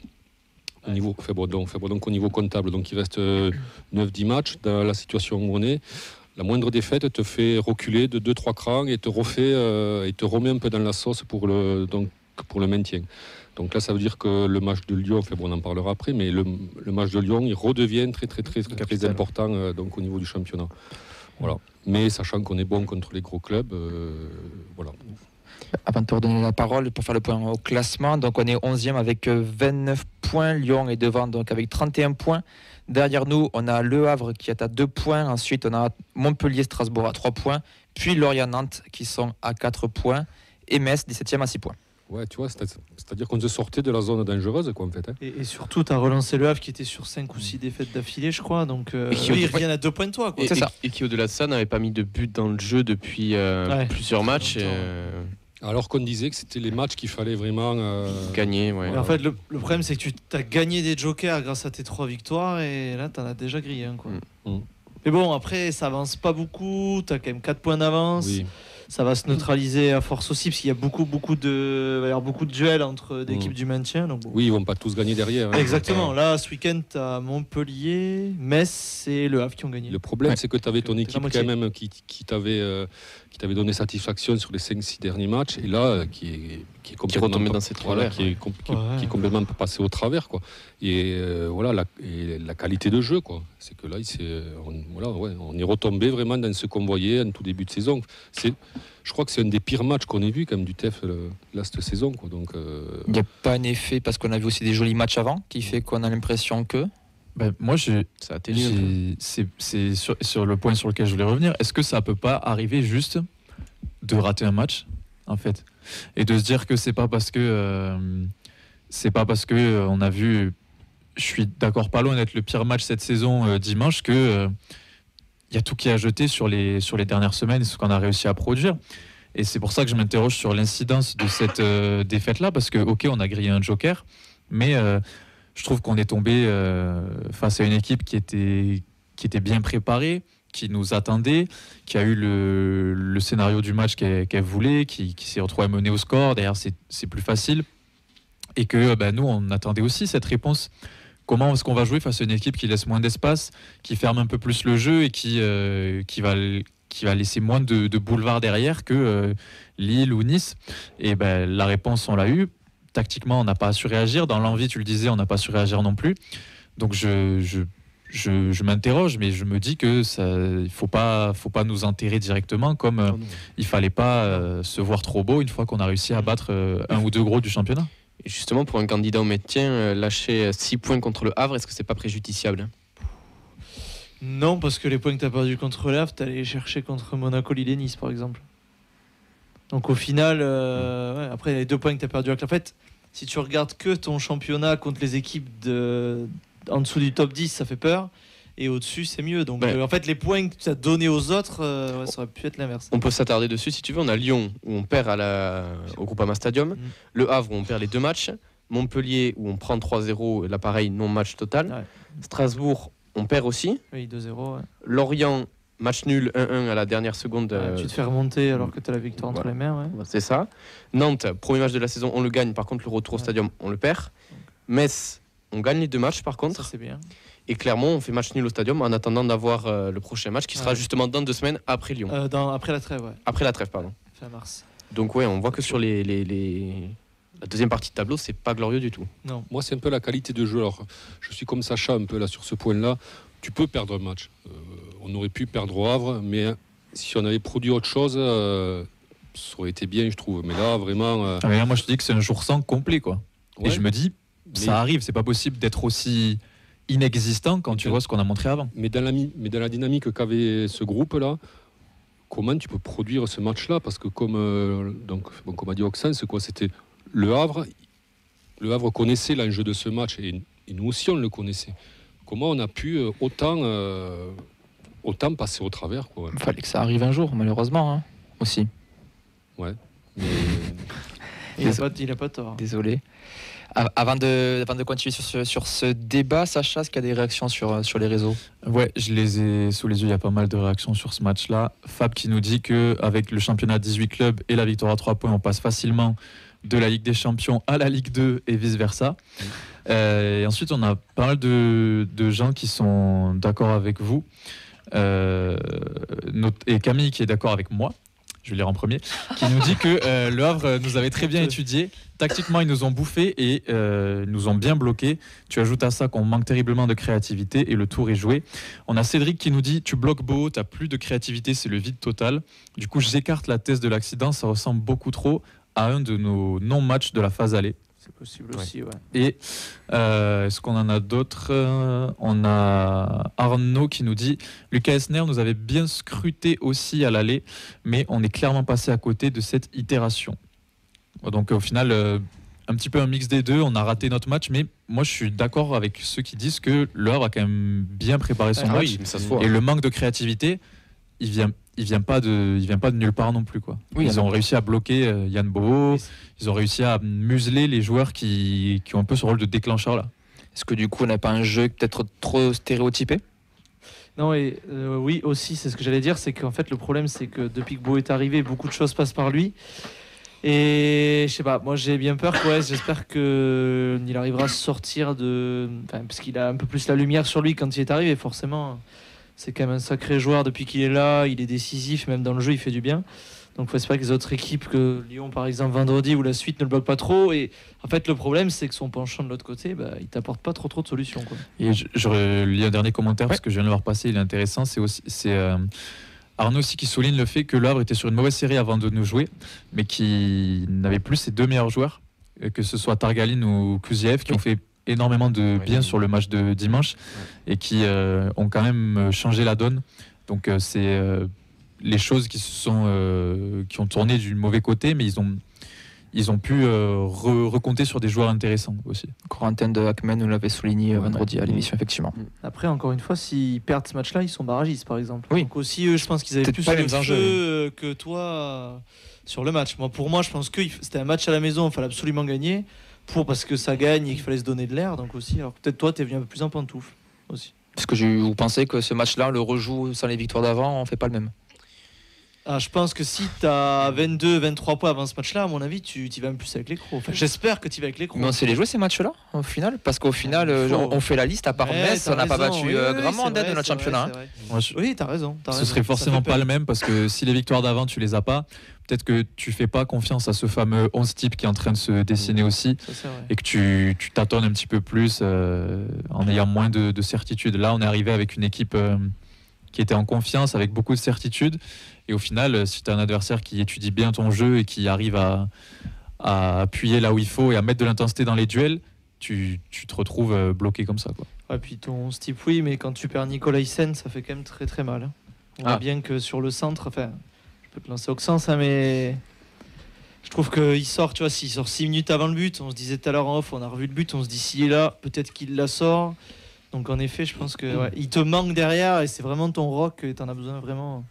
Au niveau, donc au niveau comptable. Donc il reste 9-10 matchs dans la situation où on est. La moindre défaite te fait reculer de 2-3 crans et te remet un peu dans la sauce pour le maintien. Donc là, ça veut dire que le match de Lyon, on en parlera après, mais le match de Lyon, il redevient très important donc au niveau du championnat. Voilà. Mais sachant qu'on est bon contre les gros clubs, voilà. Avant de te redonner la parole pour faire le point au classement, donc on est 11e avec 29 points, Lyon est devant donc avec 31 points. Derrière nous, on a Le Havre qui est à 2 points, ensuite on a Montpellier, Strasbourg à 3 points, puis Lorient, Nantes qui sont à 4 points et Metz 17e à 6 points. Ouais, tu vois, c'est-à-dire qu'on se sortait de la zone dangereuse, quoi, en fait. Hein. Et surtout, tu as relancé Le Havre qui était sur 5 ou 6 défaites d'affilée, je crois. Donc, ils reviennent à 2 points de toi. Quoi. C'est ça. Et qui, au-delà de ça, n'avait pas mis de but dans le jeu depuis plusieurs matchs. Alors qu'on disait que c'était les matchs qu'il fallait vraiment gagner. Ouais. En fait, le problème, c'est que tu as gagné des jokers grâce à tes 3 victoires et là, tu en as déjà grillé un. Quoi. Mais bon, après, ça avance pas beaucoup. Tu as quand même 4 points d'avance. Oui. Ça va se neutraliser à force aussi, parce qu'il y a beaucoup de duels entre d'équipes du maintien. Donc bon. Oui, ils vont pas tous gagner derrière. Hein. Exactement. Là, ce week-end, tu as Montpellier, Metz et Le Havre qui ont gagné. Le problème, c'est que tu avais ton équipe quand même qui t'avait donné satisfaction sur les 5-6 derniers matchs, et là, qui qui est complètement retombé dans ses travers, qui est complètement passé au travers, quoi. Et voilà, la qualité de jeu, quoi. C'est que là, on est retombé vraiment dans ce qu'on voyait en tout début de saison. Je crois que c'est un des pires matchs qu'on ait vu quand même du TEF là cette saison, quoi. Donc il n'y a pas un effet parce qu'on a vu aussi des jolis matchs avant qui fait qu'on a l'impression que. Moi, c'est sur le point sur lequel je voulais revenir. Est-ce que ça peut pas arriver juste de rater un match, en fait, et de se dire que c'est pas parce que on a vu, je suis d'accord, pas loin d'être le pire match cette saison dimanche, que il y a tout qui a jeté sur les dernières semaines, ce qu'on a réussi à produire. Et c'est pour ça que je m'interroge sur l'incidence de cette défaite-là, parce que ok, on a grillé un joker, mais je trouve qu'on est tombé face à une équipe qui était bien préparée, qui nous attendait, qui a eu le scénario du match qu'elle voulait, qui s'est retrouvée menée au score. D'ailleurs, c'est plus facile. Et que nous, on attendait aussi cette réponse. Comment est-ce qu'on va jouer face à une équipe qui laisse moins d'espace, qui ferme un peu plus le jeu et qui va laisser moins de boulevard derrière que Lille ou Nice. Et la réponse, on l'a eue. Tactiquement, on n'a pas su réagir. Dans l'envie, tu le disais, on n'a pas su réagir non plus. Donc je m'interroge, mais je me dis que il faut pas nous enterrer directement, comme il fallait pas se voir trop beau une fois qu'on a réussi à battre un ou deux gros du championnat. Et justement, pour un candidat au maintien, lâcher 6 points contre le Havre, est-ce que c'est pas préjudiciable ? Non, parce que les points que tu as perdus contre le Havre, tu allé les chercher contre Monaco, Lille et Nice, par exemple. Donc au final, après les 2 points que tu as perdus avec la fête, si tu regardes que ton championnat contre les équipes en dessous du top 10, ça fait peur. Et au-dessus, c'est mieux. Donc en fait, les points que tu as donnés aux autres, ça aurait pu être l'inverse. On peut s'attarder dessus si tu veux. On a Lyon où on perd au Groupama Stadium. Le Havre où on perd les 2 matchs. Montpellier où on prend 3-0, là pareil, non-match total. Ouais. Strasbourg, on perd aussi. Oui, 2-0. Ouais. Lorient, match nul, 1-1 à la dernière seconde. Tu te fais remonter alors que tu as la victoire entre les mains. Ouais. C'est ça. Nantes, premier match de la saison, on le gagne. Par contre, le retour au stadium, on le perd. Metz, on gagne les 2 matchs par contre. Ça, c'est bien. Et Clermont, on fait match nul au stadium en attendant d'avoir le prochain match qui sera justement dans 2 semaines après Lyon. Après la trêve, ouais. Après la trêve, pardon. Fin mars. Donc on voit que sur la deuxième partie de tableau, c'est pas glorieux du tout. Non. Moi, c'est un peu la qualité de jeu. Alors, je suis comme Sacha un peu là sur ce point-là. Tu peux perdre un match. On aurait pu perdre au Havre, mais si on avait produit autre chose, ça aurait été bien, je trouve. Mais là, vraiment. Mais là, moi, je te dis que c'est un jour sans complet, quoi. Ouais. Et je me dis, ça arrive. C'est pas possible d'être aussi inexistant quand tu vois ce qu'on a montré avant. Mais dans la dynamique qu'avait ce groupe-là, comment tu peux produire ce match-là ? Parce que comme a dit Oxen, c'est quoi ? C'était le Havre. Le Havre connaissait l'enjeu de ce match et nous aussi on le connaissait. Comment on a pu autant passer au travers, quoi. Il fallait que ça arrive un jour, malheureusement, hein, aussi. Ouais. Mais... il n'a pas tort. Désolé. Avant de continuer sur ce débat, Sacha, est-ce qu'il y a des réactions sur les réseaux ? Ouais, je les ai sous les yeux, il y a pas mal de réactions sur ce match-là. Fab qui nous dit qu'avec le championnat 18 clubs et la victoire à 3 points, on passe facilement de la Ligue des Champions à la Ligue 2 et vice-versa. Et ensuite, on a pas mal de gens qui sont d'accord avec vous. Et Camille qui est d'accord avec moi. Je vais le lire en premier, qui nous dit que le Havre nous avait très bien étudié. Tactiquement, ils nous ont bouffé et nous ont bien bloqué. Tu ajoutes à ça qu'on manque terriblement de créativité et le tour est joué. On a Cédric qui nous dit « Tu bloques beau, tu n'as plus de créativité, c'est le vide total. » Du coup, j'écarte la thèse de l'accident, ça ressemble beaucoup trop à un de nos non-matchs de la phase aller. C'est possible aussi, ouais. Et est-ce qu'on en a d'autres ? On a Arnaud qui nous dit « Lucas Esner nous avait bien scruté aussi à l'aller, mais on est clairement passé à côté de cette itération. » Donc au final, un petit peu un mix des deux, on a raté notre match, mais moi je suis d'accord avec ceux qui disent que le Havre a quand même bien préparé son match. Oui, ça se voit. Et le manque de créativité, il vient pas de nulle part non plus, quoi. Oui, ils ont réussi à bloquer Yann Bobo, ils ont réussi à museler les joueurs qui ont un peu ce rôle de déclencheur là. Est-ce que du coup on n'a pas un jeu peut-être trop stéréotypé ? Non, et oui aussi, c'est ce que j'allais dire, c'est qu'en fait le problème c'est que depuis que Beau est arrivé, beaucoup de choses passent par lui. Et je sais pas, moi j'ai bien peur, j'espère qu'il arrivera à sortir parce qu'il a un peu plus la lumière sur lui quand il est arrivé, forcément. C'est quand même un sacré joueur depuis qu'il est là, il est décisif, même dans le jeu il fait du bien. Donc il faut espérer que les autres équipes, que Lyon par exemple vendredi ou la suite, ne le bloquent pas trop. Et en fait, le problème, c'est que son penchant de l'autre côté, il t'apporte pas trop de solutions, quoi. Et je lis un dernier commentaire parce que je viens de le voir passer, il est intéressant. C'est Arnaud aussi qui souligne le fait que Le Havre était sur une mauvaise série avant de nous jouer, mais qui n'avait plus ses deux meilleurs joueurs, que ce soit Targaline ou Kuziev, qui ont fait énormément de bien sur le match de dimanche et qui ont quand même changé la donne. Donc c'est les choses qui ont tourné du mauvais côté, mais ils ont pu recompter sur des joueurs intéressants aussi. Corentin de Hackman nous l'avait souligné vendredi à l'émission, effectivement. Après, encore une fois, s'ils perdent ce match-là, ils sont barragistes, par exemple. Oui. Donc aussi, eux, je pense qu'ils avaient Peut-être plus pas de les mêmes jeu que toi sur le match. Pour moi, je pense que c'était un match à la maison, il fallait absolument gagner parce que ça gagne et qu'il fallait se donner de l'air. Donc aussi, alors peut-être toi, t'es venu un peu plus en pantoufle aussi. Est-ce que vous pensez que ce match-là, le rejoue sans les victoires d'avant, on fait pas le même? Je pense que si tu as 22-23 points avant ce match-là, à mon avis, tu y vas même plus avec les crocs. Enfin, j'espère que tu y vas avec les crocs. Mais on sait les jouer ces matchs-là, au final? Parce qu'au final, on fait la liste, à part Metz, on n'a pas battu gravement en dette de notre championnat. Oui, t'as raison. Ce serait forcément pas le même, parce que si les victoires d'avant, tu les as pas, peut-être que tu fais pas confiance à ce fameux 11 type qui est en train de se dessiner aussi, et que tu tâtonnes un petit peu plus en ayant moins de certitude. Là, on est arrivé avec une équipe qui était en confiance, avec beaucoup de certitude. Et au final, si tu as un adversaire qui étudie bien ton jeu et qui arrive à appuyer là où il faut et à mettre de l'intensité dans les duels, tu te retrouves bloqué comme ça, quoi. Et puis ton type, oui, mais quand tu perds Nicolaisen, ça fait quand même très très mal. On voit bien que sur le centre, enfin, je peux te lancer Auxence, mais je trouve qu'il sort, tu vois, s'il sort 6 minutes avant le but, on se disait tout à l'heure en off, on a revu le but, on se dit s'il est là, peut-être qu'il la sort. Donc en effet, je pense que il te manque derrière et c'est vraiment ton rock et t'en as besoin vraiment.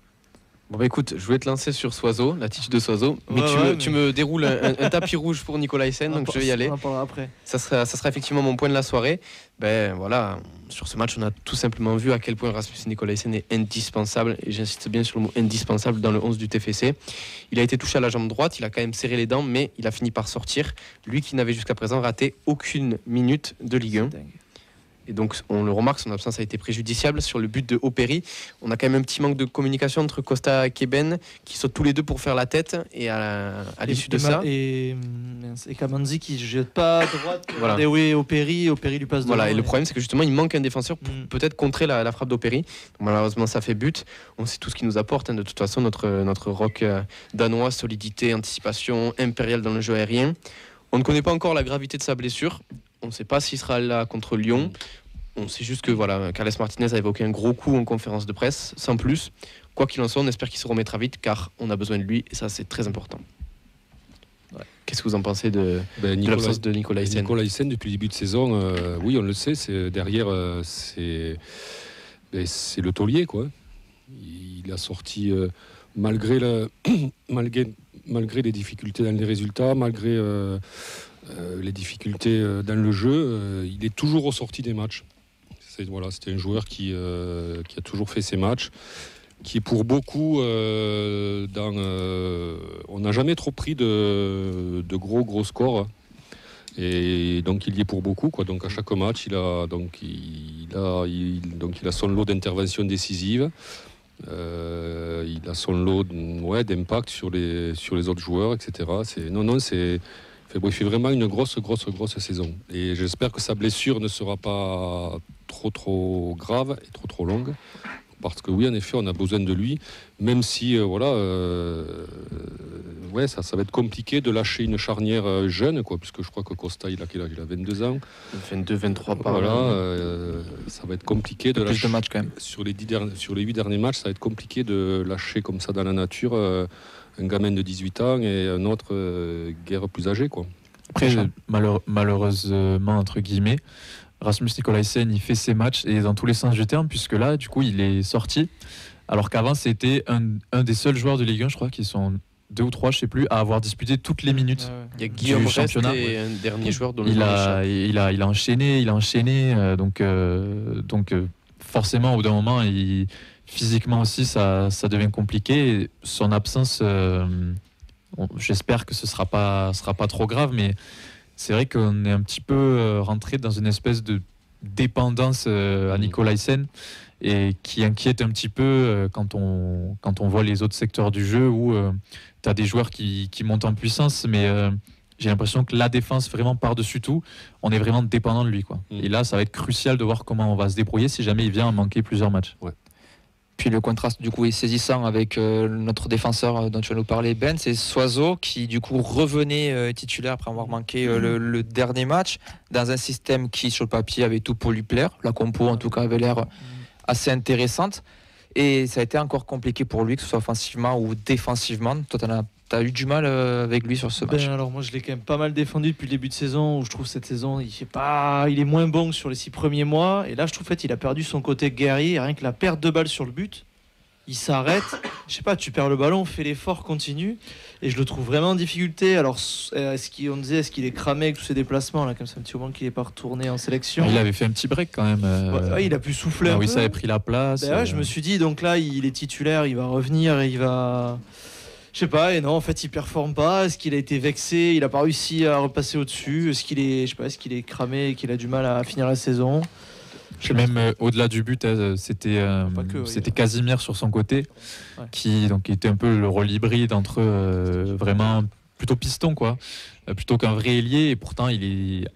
Bon écoute, je voulais te lancer sur Soiseau, la tiche de Soiseau, mais tu me déroules un tapis rouge pour Nicolaisen, donc je vais y aller. On en parlera après. Ça sera effectivement mon point de la soirée. Voilà, sur ce match, on a tout simplement vu à quel point Rasmus Nicolaisen est indispensable, et j'insiste bien sur le mot indispensable dans le 11 du TFC. Il a été touché à la jambe droite, il a quand même serré les dents, mais il a fini par sortir. Lui qui n'avait jusqu'à présent raté aucune minute de Ligue 1. Et donc, on le remarque, son absence a été préjudiciable. Sur le but de Opéry, on a quand même un petit manque de communication entre Costa et Keben, qui sautent tous les deux pour faire la tête. Et à l'issue de ça... Et Kamanzi qui ne jette pas à droite. Voilà. Et oui, Opéry lui passe devant. Voilà, et le problème, c'est que justement, il manque un défenseur pour peut-être contrer la frappe d'Opéry. Malheureusement, ça fait but. On sait tout ce qu'il nous apporte. De toute façon, notre rock danois, solidité, anticipation, impérial dans le jeu aérien. On ne connaît pas encore la gravité de sa blessure. On ne sait pas s'il sera là contre Lyon. On sait juste que Carles Martinez a évoqué un gros coup en conférence de presse, sans plus. Quoi qu'il en soit, on espère qu'il se remettra vite, car on a besoin de lui, et ça, c'est très important. Qu'est-ce que vous en pensez de l'absence de Nicolaisen? Nicolaisen, depuis le début de saison, oui, on le sait, derrière, c'est le taulier, quoi. Il a sorti, malgré les difficultés dans les résultats, malgré les difficultés dans le jeu, il est toujours ressorti des matchs. C'était un joueur qui a toujours fait ses matchs, qui est pour beaucoup on n'a jamais trop pris de gros scores, et donc il y est pour beaucoup, quoi. Donc à chaque match il a son lot d'interventions décisives, il a son lot d'impact sur les autres joueurs, etc. Il fait vraiment une grosse saison. Et j'espère que sa blessure ne sera pas trop grave et trop longue. Parce que oui, en effet, on a besoin de lui. Même si, ça va être compliqué de lâcher une charnière jeune, quoi. Puisque je crois que Costa, il a 22 ans. 22, 23 par ça va être compliqué de lâcher. Plus de matchs, quand même. Sur les 8 derniers matchs, ça va être compliqué de lâcher comme ça dans la nature un gamin de 18 ans et un autre guère plus âgé, quoi. Après, malheureusement, entre guillemets, Rasmus Nicolaisen, il fait ses matchs et dans tous les sens du terme, puisque là, du coup, il est sorti. Alors qu'avant, c'était un des seuls joueurs de Ligue 1, je crois, qui sont 2 ou 3, je sais plus, à avoir disputé toutes les minutes. Il y a Guillaume Rest et un dernier joueur dont il a enchaîné, donc forcément, au bout d'un moment, physiquement aussi, ça devient compliqué. Son absence, j'espère que ce sera pas trop grave, mais c'est vrai qu'on est un petit peu rentré dans une espèce de dépendance à Nicolaisen et qui inquiète un petit peu quand on voit les autres secteurs du jeu où tu as des joueurs qui montent en puissance, mais j'ai l'impression que la défense vraiment par-dessus tout, on est vraiment dépendant de lui, quoi. Et là, ça va être crucial de voir comment on va se débrouiller si jamais il vient à manquer plusieurs matchs. Ouais. Puis le contraste du coup est saisissant avec notre défenseur dont tu vas nous parler, Ben, c'est Soiseau qui du coup revenait titulaire après avoir manqué le dernier match dans un système qui sur le papier avait tout pour lui plaire. La compo en tout cas avait l'air assez intéressante et ça a été encore compliqué pour lui que ce soit offensivement ou défensivement. Toi t'as eu du mal avec lui sur ce match. Alors moi je l'ai quand même pas mal défendu depuis le début de saison où je trouve cette saison il est moins bon que sur les 6 premiers mois et là je trouve en fait il a perdu son côté guerrier, rien que la perte de balle sur le but il s'arrête, je sais pas, tu perds le ballon, fais l'effort, continue et je le trouve vraiment en difficulté. Alors est-ce qu'il est cramé avec tous ses déplacements là, comme ça un petit moment qu'il est pas retourné en sélection. Il avait fait un petit break quand même. Ouais, il a pu souffler un peu. Oui, ça avait pris la place. Ouais, je me suis dit donc là il est titulaire, il va revenir et il va... Je sais pas, et non, en fait, il performe pas. Est-ce qu'il a été vexé? Il a pas réussi à repasser au-dessus. Est-ce qu'il est cramé et qu'il a du mal à finir la saison? Même au-delà du but, c'était Casimir sur son côté, qui était un peu le rôle hybride entre vraiment plutôt piston, quoi, plutôt qu'un vrai ailier. Et pourtant,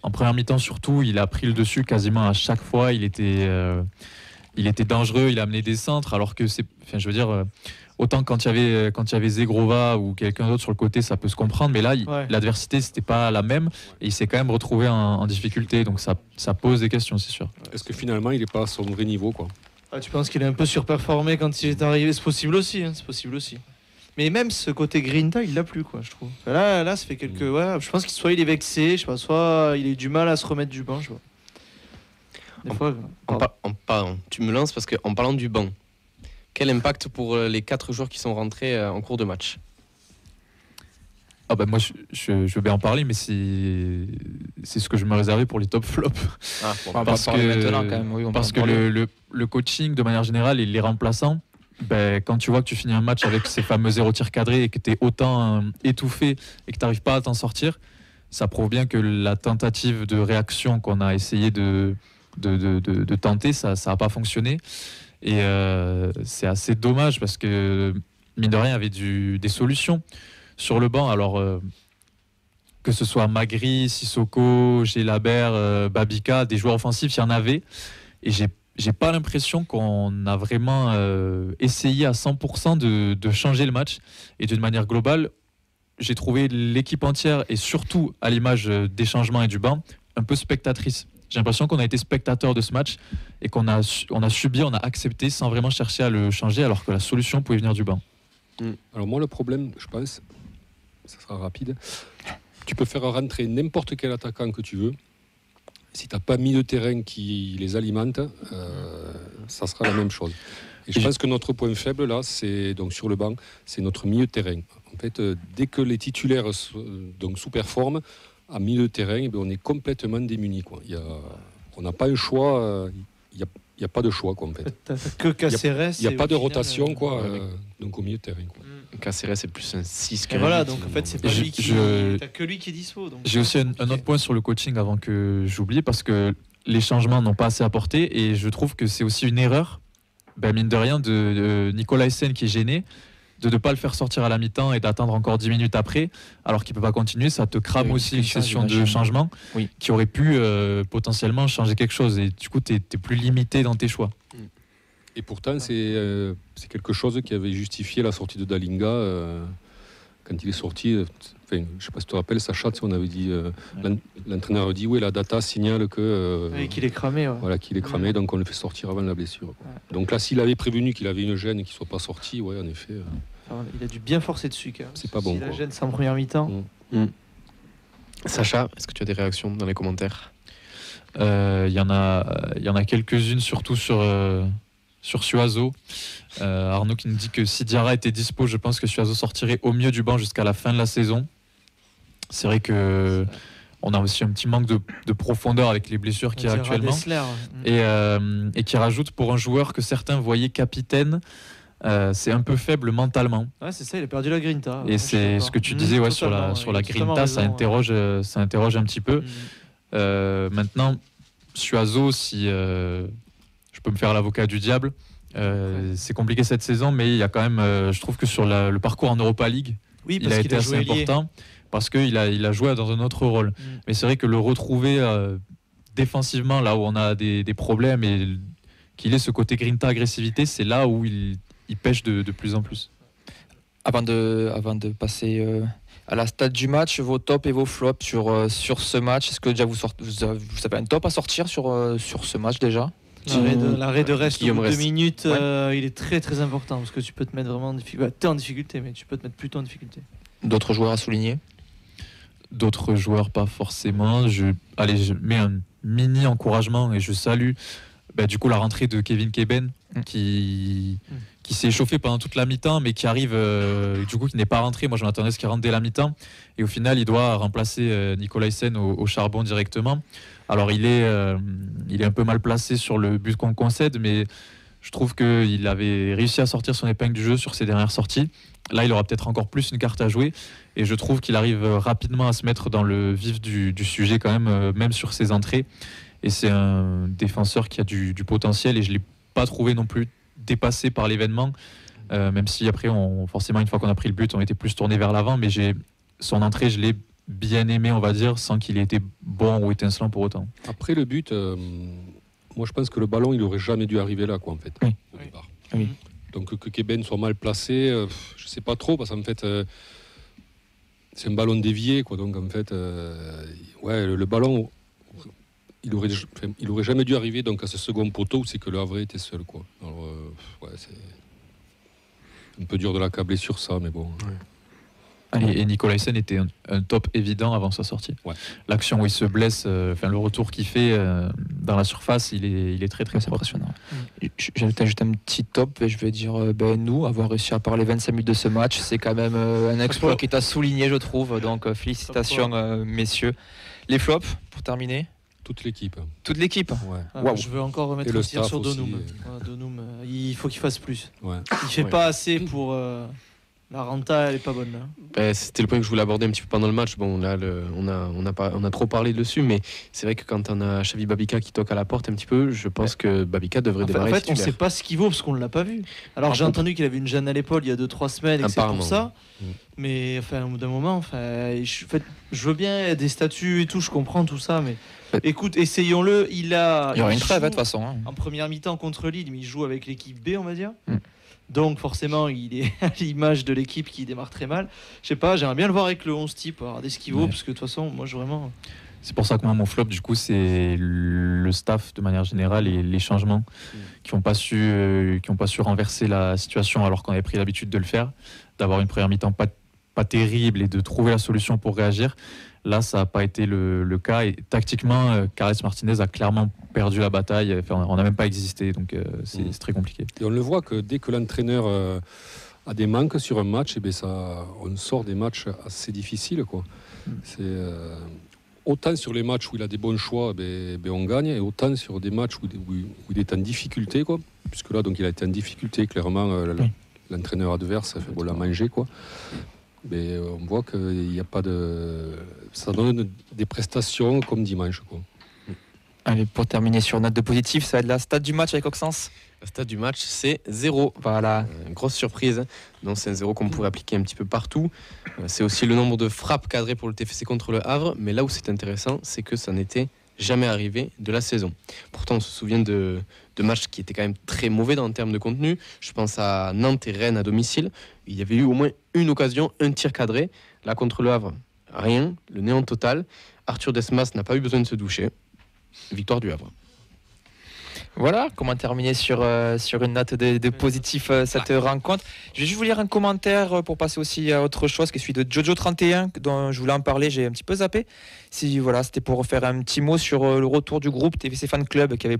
en première mi-temps surtout, il a pris le dessus quasiment à chaque fois. Il était dangereux. Il a amené des centres, alors que autant quand il y avait Zegrova ou quelqu'un d'autre sur le côté, ça peut se comprendre, mais là, l'adversité, c'était pas la même, et il s'est quand même retrouvé en difficulté, donc ça pose des questions, c'est sûr. Est-ce que finalement, il n'est pas à son vrai niveau, quoi? Tu penses qu'il est un peu surperformé quand il est arrivé? C'est possible aussi, Mais même ce côté grinta, il l'a plus, quoi, je trouve. Là, ça fait quelques... Ouais, je pense qu'il est vexé, je sais pas, soit il a eu du mal à se remettre du banc, je vois. Tu me lances parce qu'en parlant du banc, quel impact pour les 4 joueurs qui sont rentrés en cours de match? Moi, je veux bien en parler, mais c'est ce que je me réservais pour les top flops. Parce que le coaching, de manière générale, et les remplaçants, quand tu vois que tu finis un match avec ces fameux 0 tir cadré et que tu es autant étouffé et que tu n'arrives pas à t'en sortir, ça prouve bien que la tentative de réaction qu'on a essayé de tenter, ça n'a pas fonctionné. Et c'est assez dommage parce que, mine de rien, il y avait des solutions sur le banc. Alors, que ce soit Magri, Sissoko, Gelabert, Babika, des joueurs offensifs, il y en avait. Et j'ai pas l'impression qu'on a vraiment essayé à 100% de changer le match. Et d'une manière globale, j'ai trouvé l'équipe entière, et surtout à l'image des changements et du banc, un peu spectatrice. J'ai l'impression qu'on a été spectateur de ce match et qu'on a subi, on a accepté sans vraiment chercher à le changer, alors que la solution pouvait venir du banc. Alors moi, le problème, je pense, ça sera rapide, tu peux faire rentrer n'importe quel attaquant que tu veux. Si tu n'as pas mis de terrain qui les alimente, ça sera la même chose. Et je pense que notre point faible, là, c'est donc sur le banc, c'est notre milieu de terrain. En fait, dès que les titulaires sous-performent, à milieu de terrain, on est complètement démunis, quoi. On n'a pas un choix, il n'y a pas de choix, quoi, en fait. Que Caceres. Il n'y a pas de rotation, quoi, donc au milieu de terrain, quoi. Caceres, c'est plus un 6 que voilà, donc en fait, c'est pas lui t'as que lui qui est dispo. J'ai aussi un autre point sur le coaching avant que j'oublie, parce que les changements n'ont pas assez apporté, et je trouve que c'est aussi une erreur, mine de rien, de Nicolaisen qui est gêné, de ne pas le faire sortir à la mi-temps et d'attendre encore 10 minutes après, alors qu'il ne peut pas continuer. Ça te crame aussi une session de changement qui aurait pu potentiellement changer quelque chose. Et du coup, tu es plus limité dans tes choix. Et pourtant, c'est quelque chose qui avait justifié la sortie de Dalinga quand il est sorti. Je ne sais pas si tu te rappelles, Sacha, on avait dit, l'entraîneur a dit oui, la data signale que qu'il est cramé. Voilà, qu'il est cramé, donc on le fait sortir avant la blessure. Donc là, s'il avait prévenu qu'il avait une gêne et qu'il ne soit pas sorti, en effet. Il a dû bien forcer dessus, quand même. C'est pas bon. Si la gêne, c'est en première mi-temps. Sacha, est-ce que tu as des réactions dans les commentaires? Il y en a quelques-unes, surtout sur Suazo. Arnaud qui nous dit que si Diarra était dispo, je pense que Suazo sortirait au mieux du banc jusqu'à la fin de la saison. C'est vrai que on a aussi un petit manque de profondeur avec les blessures qu'il y a actuellement. Et qui rajoute, pour un joueur que certains voyaient capitaine, c'est un peu faible mentalement. Ouais, c'est ça, il a perdu la grinta. Et c'est ce que tu disais sur la grinta, ça interroge un petit peu. Maintenant, Suazo, si je peux me faire l'avocat du diable, c'est compliqué cette saison, mais il y a quand même, je trouve que sur le parcours en Europa League, il a été assez important parce qu'il a joué dans un autre rôle. Mais c'est vrai que le retrouver défensivement, là où on a des problèmes, et qu'il ait ce côté grinta, agressivité, c'est là où il pêche de plus en plus. Avant de passer à la stat du match, vos tops et vos flops sur ce match, est-ce que déjà vous avez un top à sortir sur ce match déjà? L'arrêt de reste au bout de 2 minutes, il est très très important parce que tu peux te mettre vraiment en difficulté. T'es en difficulté, mais tu peux te mettre plutôt en difficulté. D'autres joueurs à souligner? D'autres joueurs, pas forcément. Je mets un mini encouragement et je salue du coup la rentrée de Kevin Keben qui s'est échauffé pendant toute la mi-temps, mais qui arrive, du coup, qui n'est pas rentré. Moi, je m'attendais à ce qu'il rentre dès la mi-temps. Et au final, il doit remplacer Nicolaisen au charbon directement. Alors, il est un peu mal placé sur le but qu'on concède, mais je trouve qu'il avait réussi à sortir son épingle du jeu sur ses dernières sorties. Là, il aura peut-être encore plus une carte à jouer. Et je trouve qu'il arrive rapidement à se mettre dans le vif du sujet quand même sur ses entrées. Et c'est un défenseur qui a du potentiel, et je ne l'ai pas trouvé non plus dépassé par l'événement, même si après, forcément, une fois qu'on a pris le but, on était plus tourné vers l'avant, mais son entrée, je l'ai bien aimé, on va dire, sans qu'il ait été bon ou étincelant pour autant. Après le but, moi je pense que le ballon, il aurait jamais dû arriver là, quoi, en fait, au départ. Oui. Donc que Keben soit mal placé, je sais pas trop, parce qu'en fait, c'est un ballon dévié, quoi. Donc en fait, le ballon, il aurait jamais dû arriver donc à ce second poteau où c'est que le Havre était seul, quoi. Alors c'est un peu dur de l'accabler sur ça, mais bon. Et Nicolaisen était un top évident avant sa sortie. L'action où il se blesse, le retour qu'il fait dans la surface, il est très très impressionnant. J'ai ajouté un petit top, et je vais dire nous, avoir réussi à parler 25 minutes de ce match, c'est quand même un exploit qui est à souligner, je trouve. Donc félicitations messieurs. Les flops pour terminer? Toute l'équipe. Toute l'équipe. Je veux encore remettre un tir sur Donum. Donum, il faut qu'il fasse plus. Il fait pas assez pour. La renta, elle est pas bonne là. C'était le point que je voulais aborder un petit peu pendant le match. Bon, là, on a trop parlé dessus, mais c'est vrai que quand on a Xavi Babica qui toque à la porte un petit peu, je pense que Babica devrait démarrer. En fait, on sait pas ce qu'il vaut parce qu'on ne l'a pas vu. Alors j'ai entendu qu'il avait une gêne à l'épaule il y a 2-3 semaines et que c'est pour ça. Mais au bout d'un moment, je veux bien des statuts et tout, je comprends tout ça, mais écoute, essayons-le. Il y aura une trêve de toute façon. En première mi-temps contre Lille, mais il joue avec l'équipe B, on va dire. Donc forcément, il est à l'image de l'équipe qui démarre très mal. Je sais pas, j'aimerais bien le voir avec le 11 type, regarder ce qu'il vaut, parce que de toute façon, moi, vraiment... C'est pour ça que moi, mon flop, du coup, c'est le staff de manière générale et les changements qui n'ont pas su renverser la situation alors qu'on avait pris l'habitude de le faire, d'avoir une première mi-temps pas terrible et de trouver la solution pour réagir. Là, ça n'a pas été le cas. Et tactiquement, Carles Martinez a clairement perdu la bataille. On n'a même pas existé, donc c'est très compliqué. Et on le voit que dès que l'entraîneur a des manques sur un match, on sort des matchs assez difficiles, quoi. C'est autant sur les matchs où il a des bons choix, on gagne, et autant sur des matchs où il est en difficulté, quoi. Puisque là, donc, il a été en difficulté, clairement, l'entraîneur adverse l'a mangé, quoi. Mais on voit qu'il n'y a pas de... Ça donne des prestations comme dimanche, quoi. Allez, pour terminer sur note de positif, ça va être la stat du match avec Auxence. La stat du match, c'est 0. Voilà. Grosse surprise. Non, c'est un 0 qu'on pourrait appliquer un petit peu partout. C'est aussi le nombre de frappes cadrées pour le TFC contre le Havre. Mais là où c'est intéressant, c'est que ça n'était jamais arrivé de la saison. Pourtant, on se souvient de matchs qui étaient quand même très mauvais en termes de contenu. Je pense à Nantes et Rennes à domicile. Il y avait eu au moins une occasion, un tir cadré. Là, contre le Havre, rien. Le néant total. Arthur Desmas n'a pas eu besoin de se doucher. Victoire du Havre. Voilà, comment terminer sur une note de positif cette rencontre. Je vais juste vous lire un commentaire pour passer aussi à autre chose, qui est celui de Jojo31, dont je voulais en parler, j'ai un petit peu zappé. C'était pour faire un petit mot sur le retour du groupe TFC Fan Club, qui avait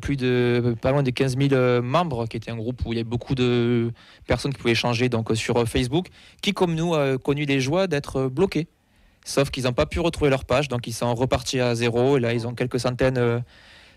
pas loin de 15 000 membres, qui était un groupe où il y avait beaucoup de personnes qui pouvaient échanger donc, sur Facebook, qui, comme nous, a connu les joies d'être bloqués. Sauf qu'ils n'ont pas pu retrouver leur page, donc ils sont repartis à zéro, et là ils ont quelques centaines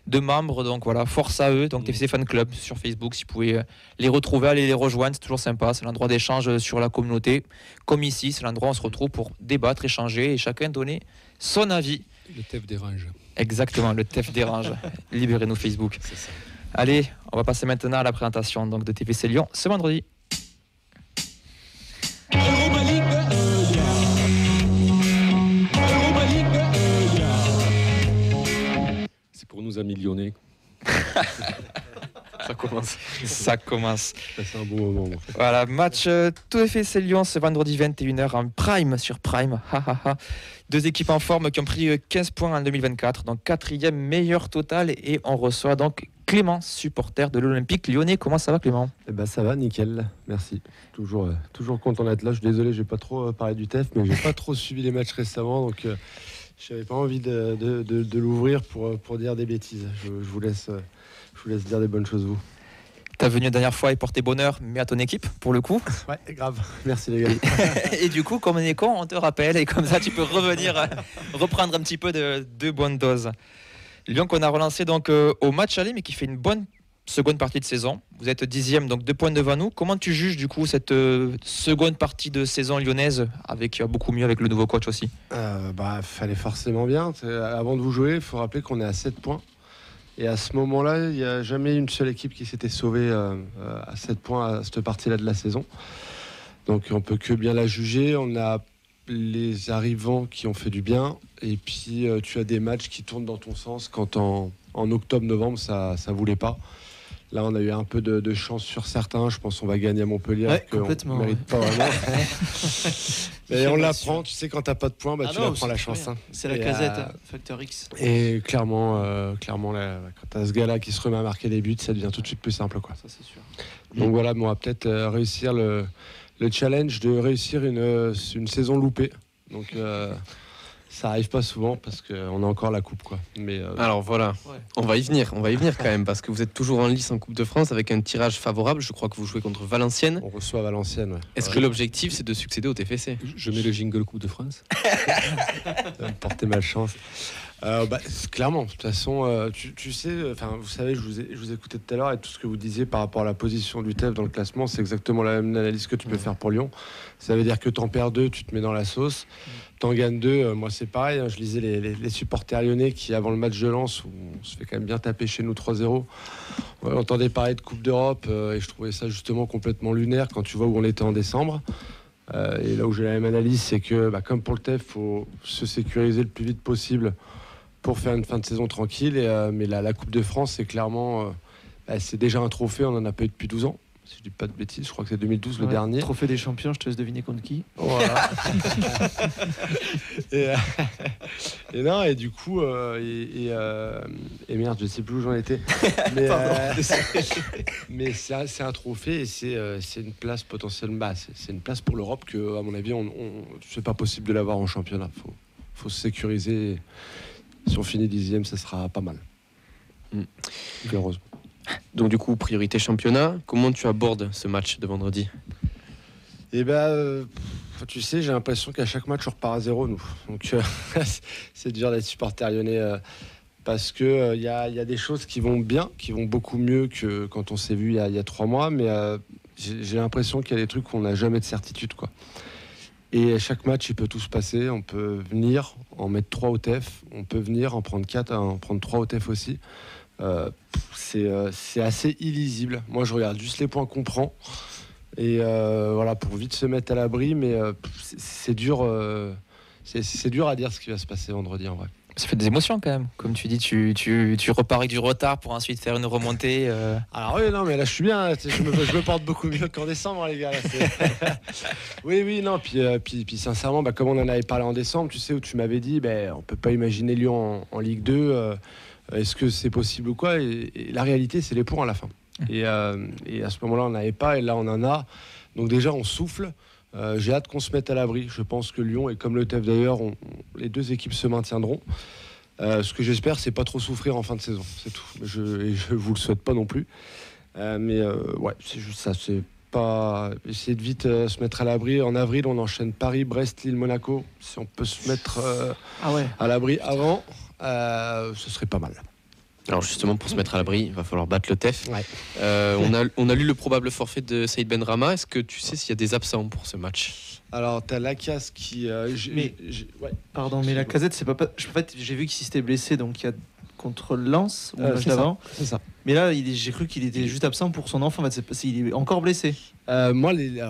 de membres, donc voilà, force à eux. Donc TFC Fan Club sur Facebook, si vous pouvez les retrouver, allez les rejoindre, c'est toujours sympa, c'est l'endroit d'échange sur la communauté. Comme ici, c'est l'endroit où on se retrouve pour débattre, échanger et chacun donner son avis. Le TEF dérange. Exactement, le TEF dérange. Libérez-nous Facebook. C'est ça. Allez, on va passer maintenant à la présentation donc, de TFC Lyon ce vendredi. Europa League, Europa League, C'est pour nos amis lyonnais. Ça commence. Ça commence. C'est un bon moment. Voilà, match TFC Lyon ce vendredi 21h en prime sur prime. Ha, ha, ha. Deux équipes en forme qui ont pris 15 points en 2024, donc 4e meilleur total. Et on reçoit donc Clément, supporter de l'Olympique lyonnais. Comment ça va, Clément ? Eh ben, ça va, nickel, merci. Toujours content d'être là. Je suis désolé, j'ai pas trop parlé du TEF, mais j'ai pas trop suivi les matchs récemment, donc j'avais pas envie de l'ouvrir pour dire des bêtises. Je vous laisse dire des bonnes choses, vous. T'as venu la dernière fois et porté bonheur, mais à ton équipe, pour le coup. Ouais, grave. Merci les gars. Et du coup, comme on est con, on te rappelle, et comme ça, tu peux revenir, reprendre un petit peu de bonne dose. Lyon qu'on a relancé donc au match aller, mais qui fait une bonne seconde partie de saison. Vous êtes 10e, donc 2 points devant nous. Comment tu juges du coup cette seconde partie de saison lyonnaise, avec beaucoup mieux avec le nouveau coach aussi ? Fallait forcément bien. Avant de vous jouer, il faut rappeler qu'on est à 7 points. Et à ce moment-là, il n'y a jamais une seule équipe qui s'était sauvée à 7 points à cette partie-là de la saison. Donc on peut que bien la juger. On a les arrivants qui ont fait du bien. Et puis tu as des matchs qui tournent dans ton sens quand en octobre-novembre, ça ne voulait pas. Là, on a eu un peu de chance sur certains. Je pense qu'on va gagner à Montpellier. Ouais, complètement. On ne mérite pas vraiment. Mais on l'apprend. Tu sais, quand tu n'as pas de points, tu apprends la chance. Hein. C'est la casette, Factor X. Et clairement, quand tu as ce gars-là qui se remet à marquer des buts, ça devient tout de suite plus simple. Quoi. Ça, c'est sûr. Donc voilà, on va peut-être réussir le challenge de réussir une saison loupée. Donc ça arrive pas souvent parce qu'on a encore la coupe, quoi. Mais alors voilà, on va y venir quand même, parce que vous êtes toujours en lice en Coupe de France avec un tirage favorable. Je crois que vous jouez contre Valenciennes. On reçoit Valenciennes, ouais. Est-ce que l'objectif c'est de succéder au TFC ? Je mets le jingle Coupe de France. Portez malchance. Clairement, de toute façon, tu sais, vous savez, je vous écoutais tout à l'heure et tout ce que vous disiez par rapport à la position du TEF dans le classement, c'est exactement la même analyse que tu peux faire pour Lyon. Ça veut dire que t'en perds 2, tu te mets dans la sauce. T'en gagnes 2, moi c'est pareil. Je lisais les supporters lyonnais qui, avant le match de Lens, où on se fait quand même bien taper chez nous 3-0, on entendait parler de Coupe d'Europe et je trouvais ça justement complètement lunaire quand tu vois où on était en décembre. Et là où j'ai la même analyse, c'est que comme pour le TEF, il faut se sécuriser le plus vite possible pour faire une fin de saison tranquille. Mais la Coupe de France, c'est clairement c'est déjà un trophée, on n'en a pas eu depuis 12 ans. Si je dis pas de bêtises, je crois que c'est 2012 le dernier. Trophée des champions, je te laisse deviner contre qui. Voilà. et du coup, merde, je sais plus où j'en étais. Mais c'est un trophée et c'est une place potentiellement. C'est une place pour l'Europe que, à mon avis, c'est pas possible de l'avoir en championnat. Faut se sécuriser. Si on finit 10e, ça sera pas mal. Heureusement. Donc du coup, priorité championnat. Comment tu abordes ce match de vendredi ? Tu sais, j'ai l'impression qu'à chaque match, on repart à 0, nous. Donc c'est dur d'être supporter lyonnais parce que y a des choses qui vont bien, qui vont beaucoup mieux que quand on s'est vu il y a 3 mois, mais j'ai l'impression qu'il y a des trucs qu'on n'a jamais de certitude, quoi. Et à chaque match, il peut tout se passer. On peut venir en mettre 3 au TEF, on peut venir en prendre 4, en prendre 3 au TEF aussi. C'est assez illisible. Moi, je regarde juste les points qu'on prend et pour vite se mettre à l'abri, mais c'est dur à dire ce qui va se passer vendredi en vrai. Ça fait des émotions quand même. Comme tu dis, tu repars avec du retard pour ensuite faire une remontée. Alors oui, non, mais là je suis bien. Je me porte beaucoup mieux qu'en décembre, les gars. Là, oui, non. Puis sincèrement, comme on en avait parlé en décembre, tu sais, où tu m'avais dit, on peut pas imaginer Lyon en Ligue 2. Est-ce que c'est possible ou quoi ? Et la réalité, c'est les points à la fin. Et à ce moment-là, on n'avait pas, et là, on en a. Donc déjà, on souffle. J'ai hâte qu'on se mette à l'abri. Je pense que Lyon, et comme le TEF d'ailleurs, les deux équipes se maintiendront. Ce que j'espère, c'est pas trop souffrir en fin de saison. C'est tout. Et je vous le souhaite pas non plus. C'est juste ça. C'est pas essayer de vite se mettre à l'abri. En avril, on enchaîne Paris, Brest, Lille, Monaco. Si on peut se mettre à l'abri avant, ce serait pas mal. Alors justement, pour se mettre à l'abri, il va falloir battre le TEF. Ouais. On a lu le probable forfait de Saïd Benrahma. Est-ce que tu sais s'il y a des absents pour ce match ? Alors, t'as Lacasse qui. Pardon, mais la Casette, c'est pas. En fait, j'ai vu qu'il s'était blessé, donc il y a contre Lens ou le match d'avant. C'est ça. Mais là, j'ai cru qu'il était juste absent pour son enfant. En fait, il est encore blessé. Moi, les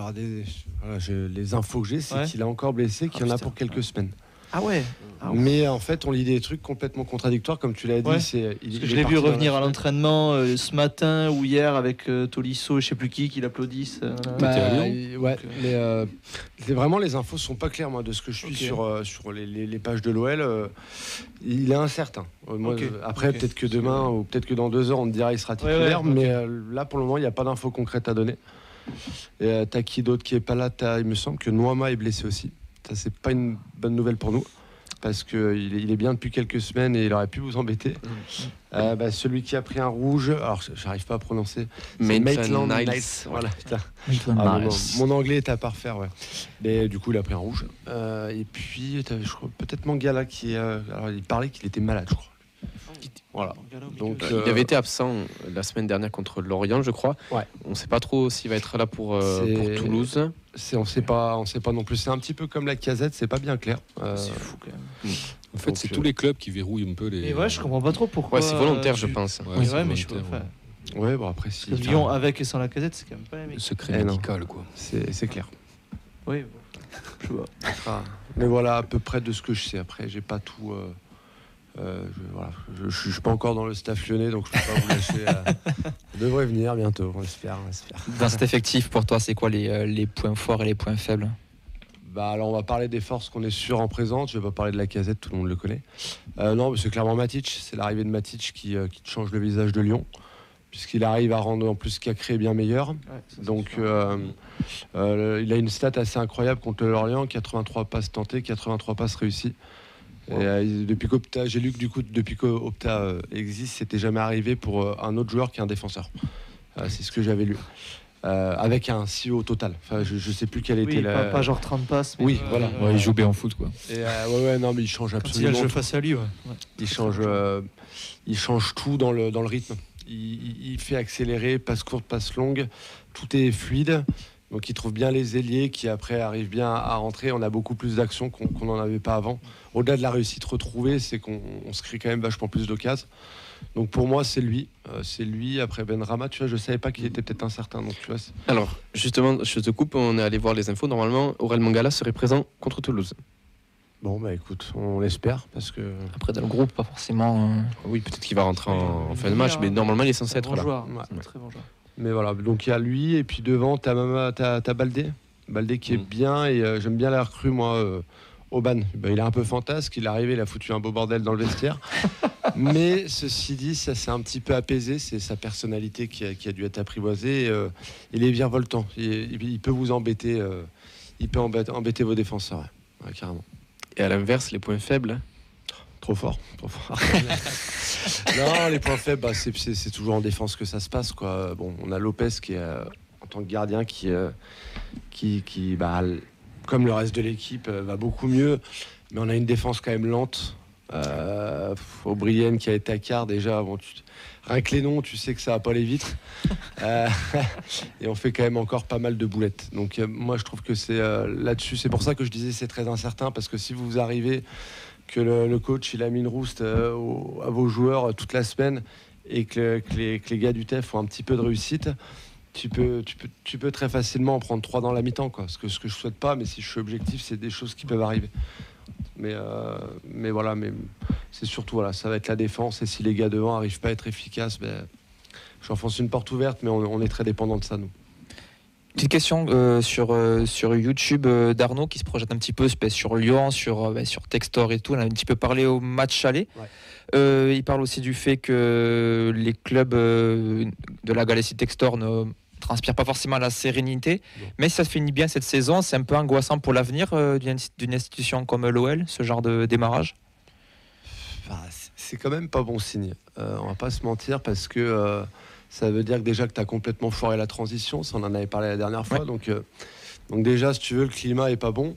infos que j'ai, c'est qu'il est encore blessé, qu'il y en a pour quelques semaines. Ah ouais. Mais en fait, on lit des trucs complètement contradictoires, comme tu l'as dit. Je l'ai vu revenir à l'entraînement ce matin ou hier avec Tolisso, je sais plus qui l'applaudissent. C'est vraiment, les infos sont pas claires, moi, de ce que je suis sur les pages de l'OL. Il est incertain. Après, peut-être que demain ou peut-être que dans 2 heures, on te dira il sera titulaire. Mais là, pour le moment, il n'y a pas d'infos concrètes à donner. Et t'as qui d'autre qui est pas là? Il me semble que Noama est blessé aussi. Ça, c'est pas une bonne nouvelle pour nous, parce qu'il est bien depuis quelques semaines et il aurait pu vous embêter. Celui qui a pris un rouge, alors j'arrive pas à prononcer, Maitland-Niles. Voilà, putain. Mon anglais est à parfaire, ouais. Mais du coup, il a pris un rouge. Et puis, je crois peut-être Mangala qui alors il parlait qu'il était malade, je crois. Voilà. Donc, il avait été absent la semaine dernière contre Lorient, je crois. Ouais. On ne sait pas trop s'il va être là pour Toulouse. On sait pas non plus. C'est un petit peu comme la Casette, c'est pas bien clair. C'est fou quand même. En fait, c'est tous les clubs qui verrouillent un peu les. Et ouais, je comprends pas trop pourquoi. Ouais, c'est volontaire, je pense. Mais je Ouais, bon après si. Lyon avec et sans la Casette, c'est quand même pas la même. Secret médical, quoi. C'est clair. Oui. Je vois. Mais voilà à peu près de ce que je sais. Après, j'ai pas tout. Je suis pas encore dans le staff lyonnais, donc je peux pas vous lâcher. Je devrais venir bientôt, on espère. Dans cet effectif, pour toi, c'est quoi les points forts et les points faibles? Alors on va parler des forces qu'on est sûr en présence. Je vais pas parler de la Casette, tout le monde le connaît. Non, mais c'est clairement Matic. C'est l'arrivée de Matic qui change le visage de Lyon, puisqu'il arrive à rendre en plus ce qu'il a créé bien meilleur. Donc il a une stat assez incroyable contre Lorient, 83 passes tentées, 83 passes réussies. Et depuis qu'Opta, j'ai lu que du coup depuis qu'Opta existe, c'était jamais arrivé pour un autre joueur qui est un défenseur. C'est ce que j'avais lu. Avec un si haut total. Enfin, je sais plus quelle était la. Pas genre 30 passes. Mais oui, voilà. Ouais, il joue bien en foot, quoi. Et non, mais il change absolument. Quand il a le jeu face à lui, il change tout dans le rythme. Il fait accélérer, passe courte, passe longue. Tout est fluide. Donc il trouve bien les ailiers qui après arrivent bien à rentrer. On a beaucoup plus d'actions qu'on n'en avait pas avant. Au-delà de la réussite retrouvée, c'est qu'on se crée quand même vachement plus d'occasions. Donc pour moi, c'est lui. Après Benrahma, tu vois, je savais pas qu'il était peut-être incertain. Donc, tu vois, alors, justement, je te coupe, on est allé voir les infos. Normalement, Aurel Mangala serait présent contre Toulouse. Bon, bah écoute, on l'espère. Parce que... Après, dans le groupe, pas forcément. Oui, peut-être qu'il va rentrer en fin de match, mais normalement, il est censé être là. Très bon joueur. Mais voilà, donc il y a lui, et puis devant, t'as Baldé. Baldé qui est bien, et j'aime bien la recrue, moi, Auban. Il est un peu fantasque, il est arrivé, il a foutu un beau bordel dans le vestiaire. Mais ceci dit, ça s'est un petit peu apaisé, c'est sa personnalité qui a dû être apprivoisée. Il est virevoltant, il peut vous embêter, il peut embêter vos défenseurs, ouais, carrément. Et à l'inverse, les points faibles? Trop fort. Non, les points faibles, c'est toujours en défense que ça se passe, quoi. Bon, on a Lopez qui est en tant que gardien qui comme le reste de l'équipe, va beaucoup mieux, mais on a une défense quand même lente. O'Brien qui a été à quart déjà. Bon, rien que les noms, tu sais que ça va pas aller vite. Et on fait quand même encore pas mal de boulettes. Donc moi, je trouve que c'est là-dessus. C'est pour ça que je disais c'est très incertain, parce que si vous arrivez que le coach il a mis une rouste à vos joueurs toute la semaine et que les gars du TEF ont un petit peu de réussite, tu peux très facilement en prendre 3 dans la mi-temps, quoi. Ce que je souhaite pas, mais si je suis objectif, c'est des choses qui peuvent arriver. Mais voilà, mais c'est surtout ça va être la défense, et si les gars devant arrivent pas à être efficaces, j'enfonce une porte ouverte, mais on est très dépendant de ça, nous. Petite question sur YouTube d'Arnaud qui se projette un petit peu sur Lyon, sur Textor et tout. On a un petit peu parlé au match aller. Ouais. Il parle aussi du fait que les clubs de la Galaxy Textor ne transpirent pas forcément la sérénité. Non. Mais si ça se finit bien cette saison, c'est un peu angoissant pour l'avenir d'une institution comme l'OL, ce genre de démarrage. C'est quand même pas bon signe. On va pas se mentir, parce que... ça veut dire que déjà que tu as complètement foiré la transition, ça on en avait parlé la dernière fois, ouais. Donc déjà, si tu veux, le climat est pas bon.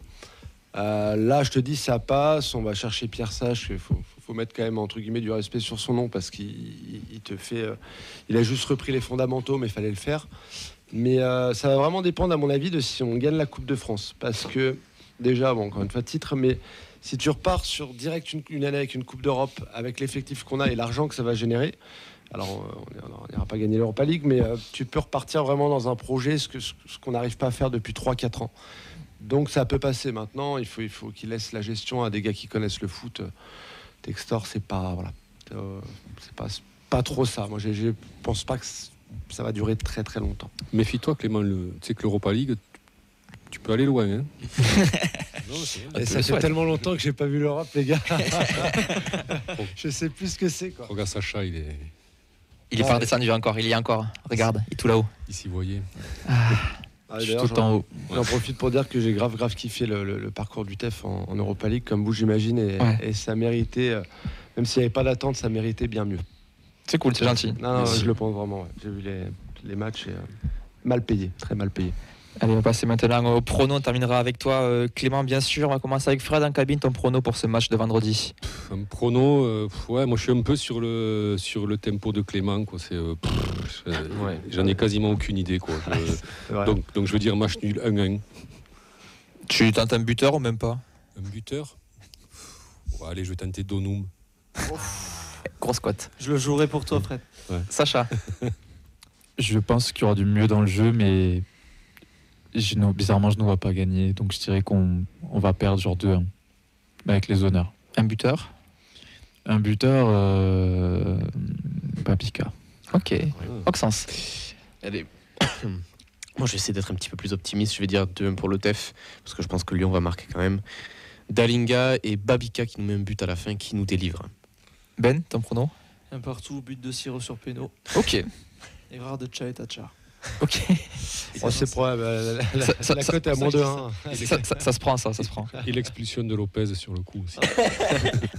Là, je te dis, ça passe, on va chercher Pierre Sage, il faut mettre quand même entre guillemets du respect sur son nom, parce qu'il te fait... il a juste repris les fondamentaux, mais il fallait le faire. Mais ça va vraiment dépendre, à mon avis, de si on gagne la Coupe de France. Parce que, déjà, bon, encore une fois, titre, mais si tu repars sur direct une année avec une Coupe d'Europe, avec l'effectif qu'on a et l'argent que ça va générer, alors on n'ira pas gagner l'Europa League, mais tu peux repartir vraiment dans un projet, ce qu'on n'arrive pas à faire depuis 3-4 ans. Donc ça peut passer maintenant, il faut qu'il laisse la gestion à des gars qui connaissent le foot. Textor, c'est pas, voilà, c'est pas trop ça. Moi, je pense pas que ça va durer très très longtemps. Méfie-toi, Clément, tu sais que l'Europa League, tu peux aller loin. Hein. Et ça fait tellement longtemps que j'ai pas vu l'Europe, les gars. Je sais plus ce que c'est, quoi. Regarde Sacha, il est pas redescendu encore, il y est encore. Regarde, il est tout là-haut. Ici, vous voyez. Je suis tout en haut. J'en profite pour dire que j'ai grave kiffé le parcours du TEF en Europa League, comme vous, j'imagine, et ça méritait, même s'il n'y avait pas d'attente, ça méritait bien mieux. C'est cool, c'est gentil. Non, je le pense vraiment. Ouais. J'ai vu les matchs et mal payé, très mal payé. Allez, on va passer maintenant au prono. On terminera avec toi, Clément, bien sûr. On va commencer avec Fred en cabine. Ton prono pour ce match de vendredi? Un prono, ouais, moi je suis un peu sur le tempo de Clément. Quoi. J'en ai quasiment aucune idée. Quoi. Donc je veux dire match nul 1-1. Tu tentes un buteur ou même pas? Un buteur allez, je vais tenter Donum. Grosse cote. Je le jouerai pour toi, Fred. Ouais. Sacha? Je pense qu'il y aura du mieux dans le jeu, mais bizarrement, je ne vois pas gagner. Donc je dirais qu'on va perdre genre 2-1 avec les honneurs. Un buteur? Un buteur, Papica. Ok. Oxens? Allez. Moi, je vais essayer d'être un petit peu plus optimiste. Je vais dire 2-1 pour le TEF, parce que je pense que Lyon va marquer quand même. Dalinga et Babica qui nous met un but à la fin, qui nous délivre. Ben, ton prono? Un partout, but de Siro sur péno. Ok. Erreur de Tcha et Tacha. Ok. C'est probable. La cote est à moins de 1. Ça se prend, ça se prend. Et l'expulsion de Lopez sur le coup aussi.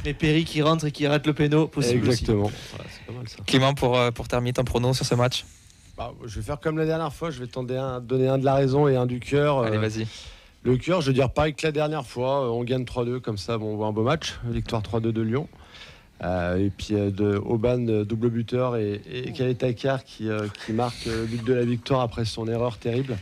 Mais Perry qui rentre et qui rate le péno, possible. Exactement. Voilà, c'est pas mal ça. Clément, pour terminer ton prono sur ce match? Je vais faire comme la dernière fois. Je vais donner un de la raison et un du cœur. Allez, vas-y. Le cœur, je veux dire pareil que la dernière fois. On gagne 3-2, comme ça, on voit un beau match. Victoire 3-2 de Lyon. Et puis de Auban, double buteur, et Khaled Takar qui marque le but de la victoire après son erreur terrible.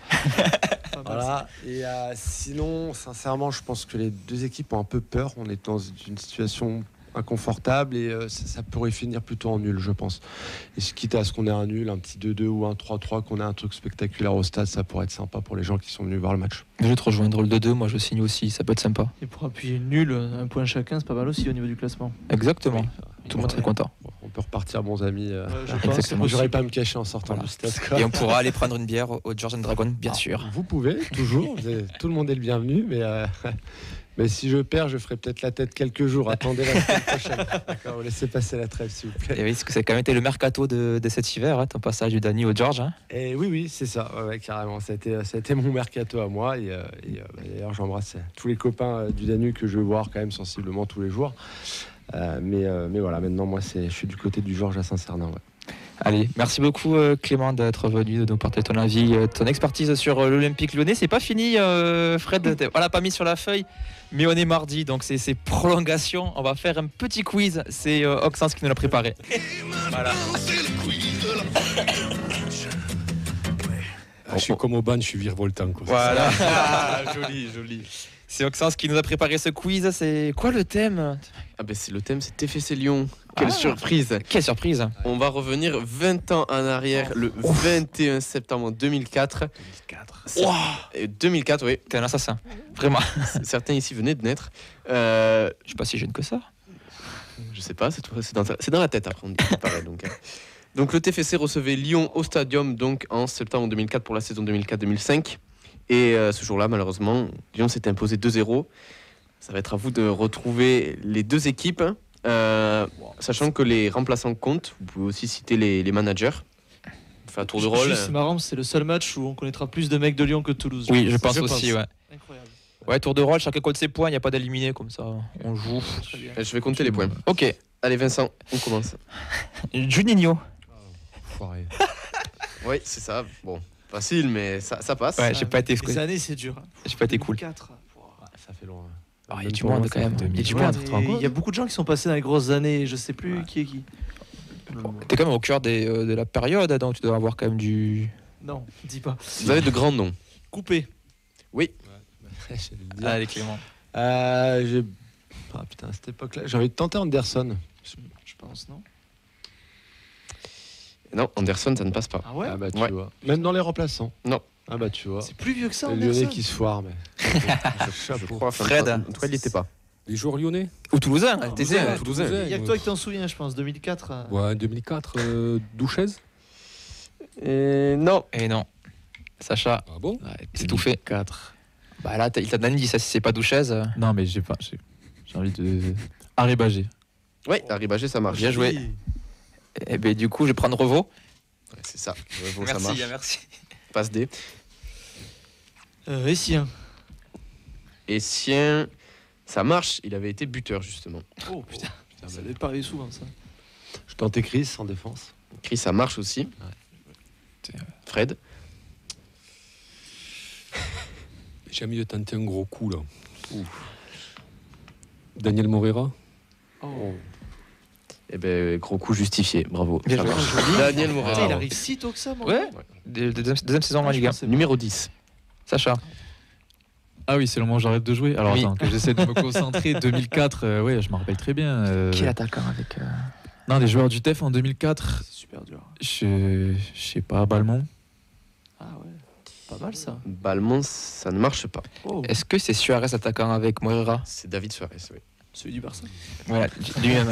Voilà. Et sinon, sincèrement, je pense que les deux équipes ont un peu peur. On est dans une situation inconfortable et ça pourrait finir plutôt en nul, je pense. Et quitte à ce qu'on ait un nul, un petit 2-2 ou un 3-3, qu'on ait un truc spectaculaire au stade, ça pourrait être sympa pour les gens qui sont venus voir le match. Je vais te rejoindre le 2-2, moi je signe aussi, ça peut être sympa. Et pour appuyer nul, un point chacun, c'est pas mal aussi au niveau du classement. Exactement. Oui. Tout le monde serait content. On peut repartir bons amis. Exactement. J'aurais pas à me cacher en sortant du stade. Et on pourra aller prendre une bière au Georgian Dragon, bien sûr. Vous pouvez, toujours. Tout le monde est le bienvenu, mais si je perds, je ferai peut-être la tête quelques jours. Attendez la semaine prochaine. D'accord, vous laissez passer la trêve, s'il vous plaît. Et oui, parce que ça a quand même été le mercato de cet hiver, hein, ton passage du Dany au George. Hein. Et oui, c'est ça, ouais, carrément. Ça a été mon mercato à moi. Et d'ailleurs, j'embrasse tous les copains du Dany que je veux voir quand même sensiblement tous les jours. Mais voilà, maintenant, moi, je suis du côté du Georges à Saint-Cernin. Ouais. Allez, merci beaucoup Clément d'être venu, de nous partager ton avis, ton expertise sur l'Olympique Lyonnais. C'est pas fini, Fred, on l'a pas mis sur la feuille, mais on est mardi, donc c'est prolongation. On va faire un petit quiz, c'est Oxens qui nous l'a préparé. Voilà. Je suis comme Auban, je suis virevoltant. Quoi. Voilà, joli. C'est Oxens qui nous a préparé ce quiz. C'est quoi le thème? Le thème, c'est TFC Lyon. Quelle surprise! Quelle surprise! On va revenir 20 ans en arrière, le 21 septembre 2004. 2004, oui. T'es un assassin, vraiment. Certains ici venaient de naître. Je suis pas si jeune que ça. Je sais pas, c'est dans la tête après, on dit pareil. Donc le TFC recevait Lyon au Stadium donc en septembre 2004 pour la saison 2004-2005. Et ce jour-là, malheureusement, Lyon s'est imposé 2-0. Ça va être à vous de retrouver les deux équipes, sachant que les remplaçants comptent. Vous pouvez aussi citer les managers. On fait un tour de rôle. C'est marrant, c'est le seul match où on connaîtra plus de mecs de Lyon que de Toulouse. Oui, je pense aussi, ouais. Incroyable. Ouais, tour de rôle, chacun compte ses points, il n'y a pas d'éliminer comme ça. On joue. Je vais compter les points. Ok. Allez, Vincent, on commence. Juninho. Foiré. Oui, c'est ça. Bon, facile, mais ça passe. Ouais, j'ai pas été Les années, c'est dur. J'ai pas été cool. 4. Ça fait loin. Il y a du monde quand même. Il y a beaucoup de gens qui sont passés dans les grosses années. Je sais plus qui est qui. T'es quand même au cœur de la période, donc tu dois avoir quand même du Non, dis pas. Vous avez de grands noms. Coupé. Oui. Allez, Clément. Ah putain, à cette époque-là, j'ai envie de tenter Anderson. Je pense, non? Non, Anderson, ça ne passe pas. Ah ouais? Ah bah tu Ouais. vois. Même dans les remplaçants. Non. Ah bah tu vois. C'est plus vieux que ça, Le Anderson. Lyonnais qui se foire, mais. Je crois, Fred. En tout cas, il n'y était pas. Les joueurs lyonnais Ou Toulousain, Ah, t'es Toulousain. Toulousain. Il n'y a que toi qui t'en souviens, je pense, 2004. Ouais, 2004, Douchez. Non. Et non. Sacha, Ah bon? c'est tout fait. 4. Bah là, il t'a donné dit ça, si c'est pas Douchez. Non, mais j'ai envie de. Arribagé. Oui, Arribagé, ça marche. Bien joué. Et ben du coup, je vais prendre Revaux. Ouais, c'est ça. Bon, Merci, ça marche. merci. Passe D. Essien. Essien, ça marche. Il avait été buteur, justement. Oh putain, ça devait pas arriver souvent, ça. Je tentais Chris en défense. Chris, ça marche aussi. Fred. J'ai envie de tenter un gros coup là. Daniel Morera. Oh. Eh ben, gros coup justifié. Bravo. Bien Ça joué. marche. Daniel Putain, Morera. il arrive si tôt que ça, moi. Ouais. Deuxième saison en Ligue 1. Numéro 10. Sacha. Ah oui, c'est le moment où j'arrête de jouer. Alors Oui. attends, que j'essaie de me concentrer. 2004, ouais, je me rappelle très bien. Qui est attaquant avec. Non, les joueurs du TEF en 2004. C'est super dur. Je sais pas, Balmont. Ah ouais. Pas mal ça. Balmont, ça ne marche pas. Oh. Est-ce que c'est Suarez attaquant avec Moreira? C'est David Suarez, oui. Celui du Barça. Voilà, lui-même.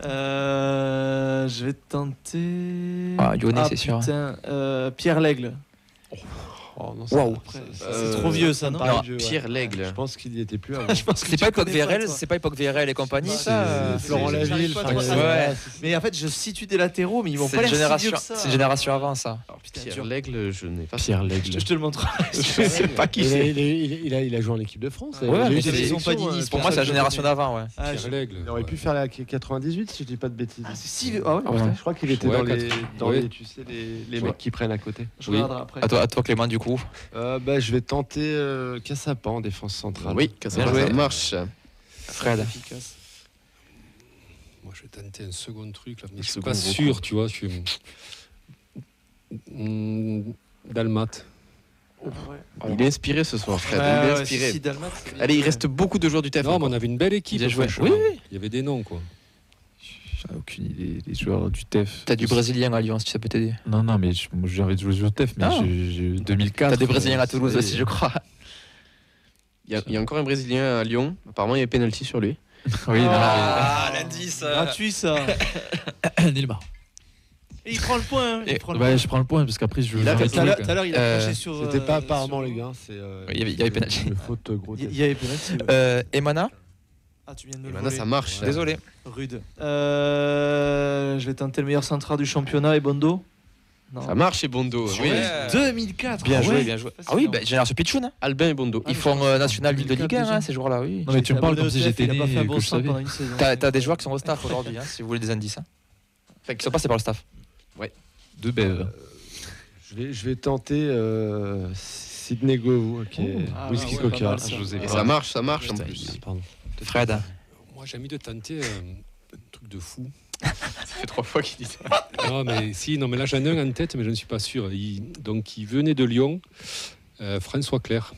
Je vais tenter. Ah, Lyonnais, c'est sûr. Putain, Pierre Lègle. Oh non, Waouh. C'est trop vieux ça, non? Pareil Non, de jeu, Pierre ouais. Lègle. Je pense qu'il y était plus avant. Je pense que C'est tu pas époque connais pas, VRL, toi. c'est pas époque VRL et compagnie, ça. Florent j'arrive Laville, pas à Franck trouver Serra. Ouais. Mais en fait, je situe des latéraux, mais ils vont C'est pas une l'air si vieux génération, que ça. c'est une génération avant ça. Oh, putain, Pierre dur. Lègle, je n'ai pas. Pierre Lègle. Je te le montre. Je sais pas qui c'est. Il a joué en équipe de France. Ouais, Il a mais eu c'est- des ils ont pas sélections, d'Inis, Pour moi, c'est la génération d'avant, ouais. Ah, Pierre Lègle. Il aurait pu faire la 98 si je dis pas de bêtises. Ah, c'est si vieux. Ah ouais, Ah ouais. putain. Je crois qu'il était Ouais, dans ouais. les tu sais les Ouais. mecs qui prennent à côté. Je Oui. regarderai après. À toi, Clément, du coup. Bah, je vais tenter Cassapa en défense centrale. Oui, Bien ça joué. marche. Fred. Efficace. Moi, je vais tenter un second truc là, mais je suis second pas gros sûr, coup. tu vois. Dalmat. Il est inspiré ce soir, Fred. Ouais, il est ouais, inspiré. si, Dalmat. Allez, il reste beaucoup de joueurs du TEF. Non, mais on avait une belle équipe. Bien joué. franchement. Oui, oui. Il y avait des noms, quoi. J'en ai aucune idée. Les joueurs du TEF. T'as du Brésilien à Lyon, si ça peut t'aider. Non, non, mais moi, j'ai envie de jouer au TEF, mais Ah. 2004. T'as des Brésiliens à Toulouse c'est- aussi, je crois. Il y a encore un Brésilien à Lyon. Apparemment, il y a penalty sur lui. Oui, non, Ah, l'indice. Gratuit ça. mais... Neymar. Et il prend le point. Hein. Il prend le Ouais, point. je prends le point parce qu'après je. Il a j'arrête fait Tout à de l'heure, jouer, tout à l'heure, il a Euh, craché sur. C'était pas apparemment sur- les gars, c'est il y avait penalty. une faute grotesque. Il y avait penalty. Ouais. Emana. Ah, tu viens de Et le maintenant, voler. ça marche. Désolé. Rude. Je vais tenter le meilleur central du championnat et Bondo. Non. Ça marche chez Bondo. Oui. Ouais. 2004. Bien ah joué, ouais. bien joué. Facile, Ah oui, non. bah, génération Pichoun. Hein. Albin et Bondo. Ah, Ils mais font je pense que national de 2004 Ligue 1, déjà. hein, ces joueurs-là, oui. Non, mais tu me parles comme si Abonné au j'étais TEF, il a né pas fait un et bon que je start savais. pendant une saison. T'as des joueurs qui sont au staff aujourd'hui, hein, si vous voulez des indices. Hein. Enfin, qui sont passés par le staff. De Bève. Je vais tenter Sidney Govou, qui est Ah, whisky ouais, pas coca. mal, ça. Et ça marche en Putain, plus. Pardon. Fred. Moi, j'ai envie de tenter un truc de fou. Ça fait 3 fois qu'il dit ça. Non, mais là, j'en ai un en tête, mais je ne suis pas sûr. Il venait de Lyon, François Clerc.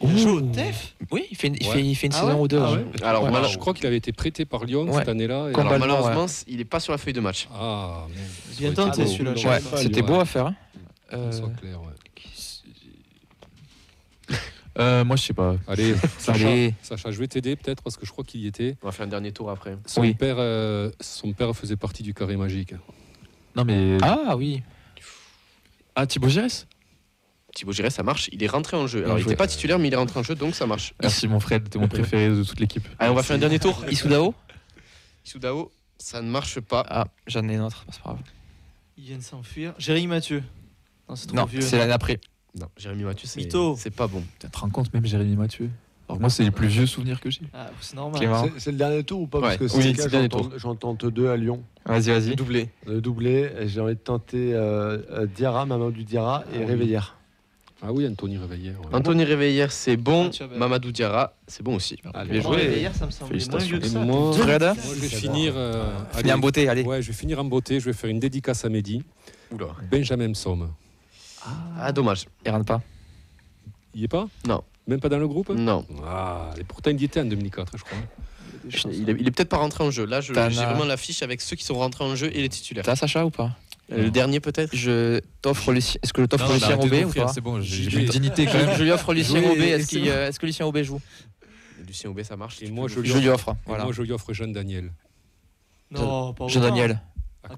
Il joue au TEF. Oui, il fait une Ah saison ouais ou deux. Ah hein. ouais Alors, Ouais. malheureusement, Je crois qu'il avait été prêté par Lyon Ouais. cette année-là. et- Comme alors, Balmont, malheureusement, il n'est pas sur la feuille de match. Ah, merde. Bien Ça aurait tenté été celui-là. beau. je Ouais, sais pas. c'était beau à faire. Hein. François Clerc, ouais. Moi je sais pas. Allez, Allez. Sacha, je vais t'aider peut-être parce que je crois qu'il y était. On va faire un dernier tour après. Son, Oui. son père faisait partie du carré magique. Non mais. Ah oui. Ah, Thibaut Giresse. Thibaut Giresse, ça marche. Il est rentré en jeu. Alors, Bien il joué. n'était pas titulaire, mais il est rentré en jeu, donc ça marche. Merci mon Fred, t'es mon préféré de toute l'équipe. Allez, on va faire un dernier tour. Issoudao. Issoudao, ça ne marche pas. Ah, j'en ai un autre, c'est pas grave. Ils viennent s'enfuir. Jérémy Mathieu. Non, c'est trop Non, vieux. c'est l'année après. Non, Jérémy Mathieu, Mytho. c'est pas bon. Tu te rends compte même Jérémy Mathieu. Alors moi c'est les plus vieux souvenirs que j'ai. Ah, c'est normal. Clément. C'est le dernier tour ou pas? Parce Ouais. que Oui, c'est c'est le cas, le dernier j'en tente deux à Lyon. Vas-y, vas-y. Doublé. Le doublé, et j'ai envie de tenter Diarra, Mamadou Diarra et oui. Réveillère. Ah oui, Anthony Réveillère. ouais. Anthony Réveillère, c'est bon. Ah, tu as bien. Mamadou Diarra, c'est bon aussi. Bien joué. Hier, ça me semblait moins vieux que Et ça. moi, Fred. moi, je vais finir. Finis en beauté, allez. Ouais, je vais finir en beauté. Je vais faire une dédicace à Mehdi. Oula. Benjamin Somme. Ah, dommage. Il rentre pas. Il y est pas? Non. Même pas dans le groupe? Non. Ah, et pourtant il y était en 2004, je crois. Il est peut-être pas rentré en jeu. Là, j'ai Tana. vraiment l'affiche avec ceux qui sont rentrés en jeu et les titulaires. T'as Sacha ou pas? Le dernier peut-être. Je t'offre Lucien. Est-ce que je t'offre Non, Lucien arrêtez Aubé ou d'offrir, pas? c'est bon, j'ai une dignité quand même. Je lui offre Lucien Jouer, Aubé. c'est bon. Est-ce que Lucien Aubé joue? Lucien Aubé, ça marche. Et moi, je lui offre. Et Voilà. moi, je lui offre Jean Daniel. Non, pas Jean Daniel.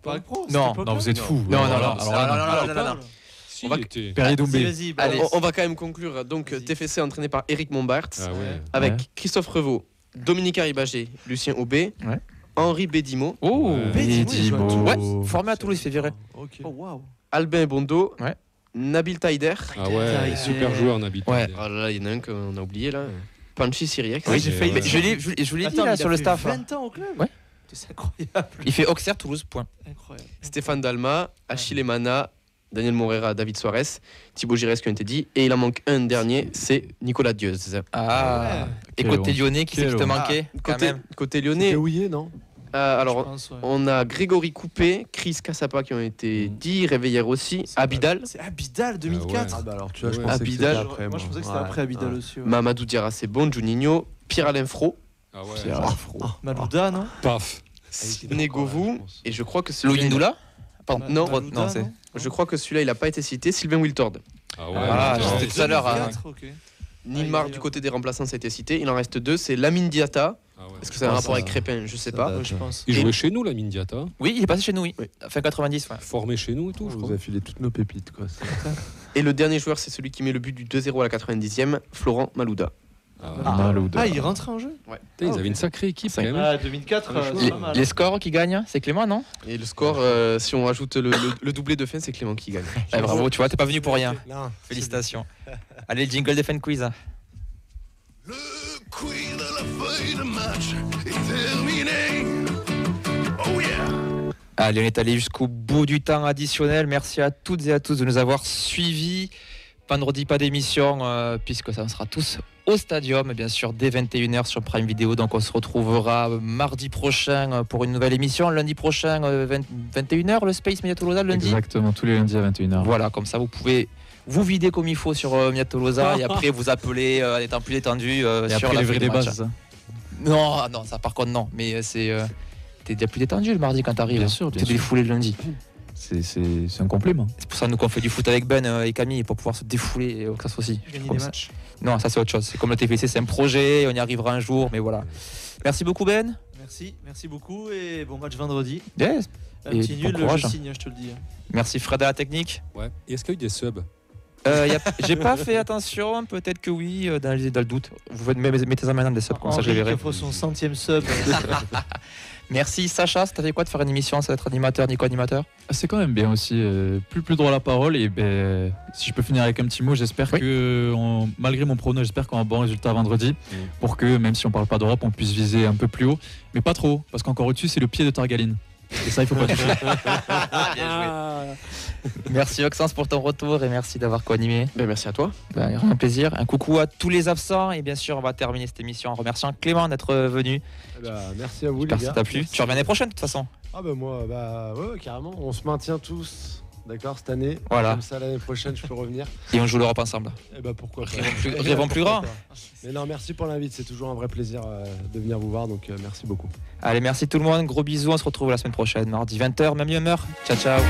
Pas pro. Non, Non, vous êtes fous. Non, Alors, non, alors, non. Si, On va- il était. Perrier Doumbé. Vas-y, Allez. On va quand même conclure. Donc, TFC entraîné par Eric Montbart, Ah ouais. avec Ouais. Christophe Revaux, Dominique Arribagé, Lucien Aubé, Ouais. Henri Bédimo, Oh, Ouais. Bédimo. Ouais, formé à Toulouse, il fait virer. Ok. Oh, waouh. Albin Bondo, Ouais. Nabil Taider. Ah ouais, super joueur, Nabil. Ouais. Ah là, il y en a un qu'on a oublié là. Panchi Siriac. Oui, j'ai failli. Ouais. Je vous l'ai dit là sur le staff. 20 ans au club. Ouais. C'est incroyable. Il fait Auxerre, Toulouse, point. Incroyable. Stéphane Dalma, Achille Emana, Daniel Morera, David Suarez, Thibaut Giresse qui ont été dit. Et il en manque un dernier, c'est Nicolas Dieuze. Ah. Et Quel côté honte. lyonnais, qui c'est qui te Quel honte. manquait quand même? Côté C'était lyonnais, Houillet, non? alors Je pense, ouais. on a Grégory Coupé, Chris Cassapa qui ont été dit, Réveillère aussi, Abidal, C'est Abidal 2004. Ah bah alors tu vois, je Ouais. pensais que c'était Abidal. après. Moi, je pensais que c'était Ouais. après Abidal Ouais. aussi. Ouais. Mamadou Diarra, c'est bon, Juninho, Pierre-Alain Fro, Ah ouais. Pierre Afro. Malouda, non? Paf. Negovou, et je crois que celui-là, Louis Ndoula? Pardon, non, Malouda, non, c'est. je crois que celui-là il n'a pas été cité, Sylvain Wiltord. Ah ouais. Ah, non. c'était tout à l'heure. 2004, ok. Nilmar du côté des remplaçants ça a été cité, il en reste deux, c'est Lamine Diatta. Ah ouais. Est-ce que ça a un Ouais, rapport ça- avec Crépin? Je sais ça pas. date. Ouais, je pense. Il jouait chez nous, la Mindiata. Oui, il est passé chez nous, oui. Oui. Fin 90, ouais. Formé chez nous et tout, je On vous crois. a filé toutes nos pépites, quoi. Et le dernier joueur, c'est celui qui met le but du 2-0 à la 90e, Florent Malouda. Malouda. Ah, il rentre en jeu? Ouais. Putain, ils avaient une sacrée équipe quand même. Ah, 2004, c'est pas mal. Les scores qui gagnent, c'est Clément, non? Et le score, si on rajoute le doublé de fin, c'est Clément qui gagne. Eh, bravo, tu vois, t'es pas venu pour rien. Non. Félicitations. Allez, jingle de fan quiz. Le quiz de la feuille de match est terminé. Oh yeah! Allez, on est allé jusqu'au bout du temps additionnel. Merci à toutes et à tous de nous avoir suivis. Vendredi, pas d'émission, puisque ça sera tous au Stadium, bien sûr, dès 21h sur Prime Video. Donc, on se retrouvera mardi prochain pour une nouvelle émission. Lundi prochain, 21h, le Space Media Tolosa, lundi. Exactement, tous les lundis à 21h. Voilà, comme ça, vous pouvez vous vider comme il faut sur Media Tolosa et après vous appeler en étant plus détendu Et sur après, la les feuille vrais de débats, match. c'est ça? Non, non, ça par contre, non. Mais c'est. T'es déjà plus détendu le mardi quand t'arrives. Bien sûr, bien T'es sûr. défoulé le lundi. C'est un complément. C'est pour ça nous qu'on fait du foot avec Ben et Camille pour pouvoir se défouler et que ça soit aussi. Gagner Comme des ça. matchs. Non, ça c'est autre chose. C'est comme le TFC, c'est un projet, on y arrivera un jour, mais voilà. Merci beaucoup Ben. Merci beaucoup et bon match vendredi. Yes. Un Et petit bon nul, courage. je signe, je te le dis. Merci Fred à la technique. Ouais. Et est-ce qu'il y a eu des subs? J'ai pas fait attention, peut-être que oui, dans le doute. Vous mettez-en maintenant des subs, comme ça je les Henri verrai. qui offre son 100e sub. Merci Sacha, ça t'a fait quoi de faire une émission sans être animateur ni co-animateur? C'est quand même bien aussi. Plus droit à la parole. Et ben, si je peux finir avec un petit mot, j'espère Oui. que, malgré mon prono, j'espère qu'on a un bon résultat vendredi. Pour que, même si on parle pas d'Europe, on puisse viser un peu plus haut. Mais pas trop, parce qu'encore au-dessus, c'est le pied de Targaline. Et ça, il faut pas toucher. Merci Oxens pour ton retour et merci d'avoir co-animé. Ben, merci à toi. Un plaisir. Un coucou à tous les absents et bien sûr on va terminer cette émission en remerciant Clément d'être venu. Merci à vous, les J'espère que gars. ça t'a plu. Tu reviens l'année prochaine de toute façon. Ah bah moi, ouais, carrément. On se maintient tous, d'accord, cette année. Voilà. Comme ça, l'année prochaine, je peux revenir. Et on joue l'Europe ensemble. Et bah pourquoi pas. Rêvons plus grand. Mais non, merci pour l'invite. C'est toujours un vrai plaisir de venir vous voir. Donc merci beaucoup. Allez, merci tout le monde. Gros bisous. On se retrouve la semaine prochaine, mardi 20h, même heure. Ciao, ciao.